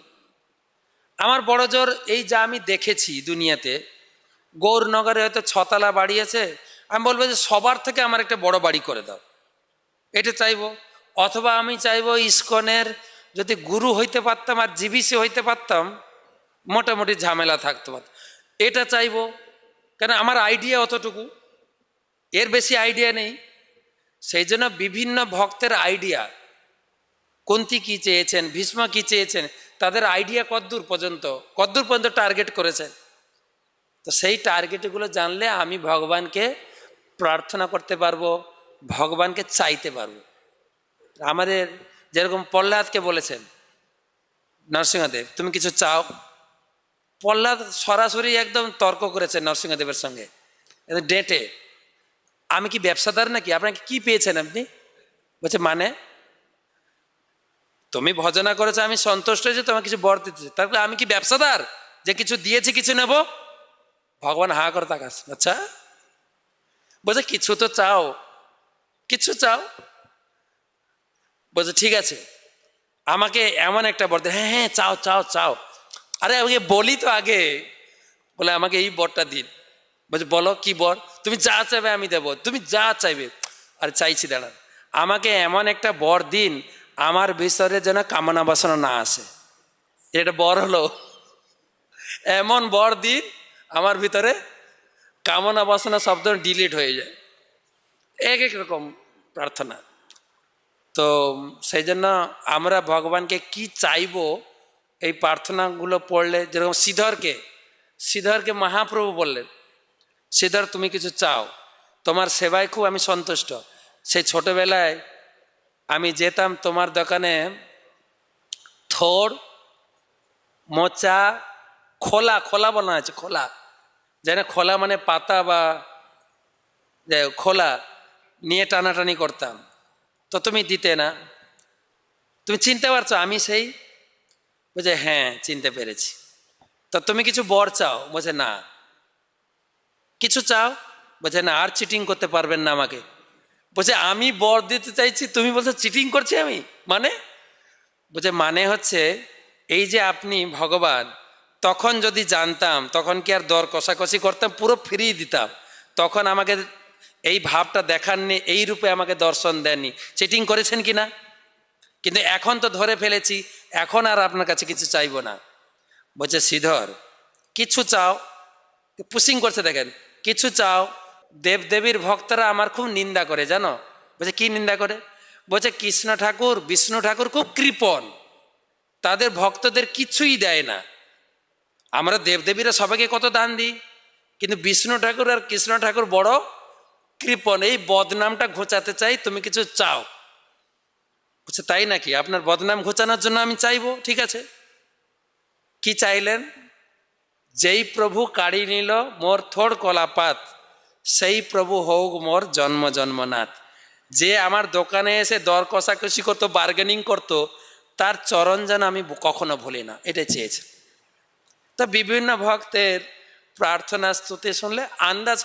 আমার বড় জোর এই যা আমি দেখেছি দুনিয়াতে, গৌরনগরে হয়তো 6 তলা বাড়ি আছে, আমি বলবো যে সবার থেকে আমার একটা বড় বাড়ি করে দাও, এটা চাইবো। অথবা আমি চাইবো ইস্কনের যদি গুরু হইতে পারতাম আর জিবিসি হইতে পারতাম, মোটামুটি ঝামেলা থাকতে পারত, এটা চাইবো। কেন আমার আইডিয়া অতটুকু, এর বেশি আইডিয়া নেই। সেই জন্য বিভিন্ন ভক্তের আইডিয়া, কুন্তি কি চেয়েছেন, ভীষ্ম কি চেয়েছেন, তাদের আইডিয়া কদ্দূর পর্যন্ত টার্গেট করেছেন। তো সেই টার্গেটগুলো জানলে আমি ভগবানকে প্রার্থনা করতে পারবো, ভগবানকে চাইতে পারবো। আমাদের যেরকম প্রহ্লাদকে বলেছেন নরসিংহদেব তুমি কিছু চাও, প্রহ্লাদ সরাসরি একদম তর্ক করেছেন নরসিংহদেবের সঙ্গে ডেটে, আমি কি ব্যবসাদার নাকি, আপনাকে কি পেয়েছেন আপনি? বলছে মানে তুমি ভজনা করেছো আমি সন্তুষ্ট হয়েছি, তোমার কিছু বর দিতে, তারপরে আমি কি ব্যবসাদার যে কিছু দিয়েছি কিছু নেব? ভগবান হা করে তাকাস, আচ্ছা বলছে কিছু তো চাও, কিছু চাও। বলছে ঠিক আছে আমাকে এমন একটা বর দে। হ্যাঁ হ্যাঁ চাও চাও চাও। আরে আমাকে বলি তো আগে। বলে আমাকে এই বরটা দিন। বলছে বলো কি বর? তুমি যা চাইবে আমি দেবো, তুমি যা চাইবে। আরে চাইছি দাঁড়ান, আমাকে এমন একটা বর দিন আমার ভিতরে যেন কামনা বাসনা না আসে। এটা বর হলো? এমন বর দিন আমার ভিতরে কামনা বাসনা শব্দ ডিলিট হয়ে যায়। এক এক রকম প্রার্থনা। তো সেই জন্য আমরা ভগবানকে কি চাইবো এই প্রার্থনাগুলো পড়লে, যেরকম শ্রীধরকে মহাপ্রভু বললেন শ্রীধর তুমি কিছু চাও, তোমার সেবায় খুব আমি সন্তুষ্ট। সেই ছোটবেলায় আমি যেতাম তোমার দোকানে থোড় মোচা খোলা বলা আছে, খোলা যেন খোলা মানে পাতা বা খোলা নিয়ে টানাটানি করতাম। তো তুমি দিতে না, তুমি চিনতে পারছো আমি সেই? বলছে হ্যাঁ চিনতে পেরেছি। তো তুমি কিছু বর চাও? বলছে না। কিছু চাও? বলছে না, আর চিটিং করতে পারবেন না আমাকে। বলছে আমি বর দিতে চাইছি তুমি বলছো চিটিং করছি আমি, মানে? বলছে মানে হচ্ছে এই যে আপনি ভগবান, তখন যদি জানতাম তখন কি আর দর কষাকষি করতাম, পুরো ফিরিয়ে দিতাম। তখন আমাকে এই ভাবটা দেখাননি, এই রূপে আমাকে দর্শন দেননি, চিটিং করেছেন কি না? কিন্তু এখন তো ধরে ফেলেছি, এখন আর আপনার কাছে কিছু চাইবো না। বলছে শ্রীধর কিছু চাও, পুশিং করছে দেখেন, কিছু চাও। দেবদেবীর ভক্তরা আমার খুব নিন্দা করে জানো। বলছে কি নিন্দা করে? বলছে কৃষ্ণ ঠাকুর বিষ্ণু ঠাকুর খুব কৃপণ, তাদের ভক্তদের কিছুই দেয় না। আমরা দেবদেবীরা সবাইকে কত দান দিই, কিন্তু বিষ্ণু ঠাকুর আর কৃষ্ণ ঠাকুর বড় কৃপণ, এই বদনামটা ঘোচাতে চাই, তুমি কিছু চাও। বলছে তাই নাকি, আপনার বদনাম ঘোচানোর জন্য আমি চাইবো, ঠিক আছে। কি চাইলেন? যেই প্রভু কাড়ি নিল মোর থোড় কলাপাত, সেই প্রভু হোক মোর জন্ম জন্মনাথ। যে আমার দোকানে এসে দর কষাকষি করতো, বার্গেনিং করতো, তার চরণ যেন আমি কখনো ভুলি না, এটা চেয়েছে। তা বিভিন্ন ভক্তের প্রার্থনা স্তুতি শুনলে আন্দাজ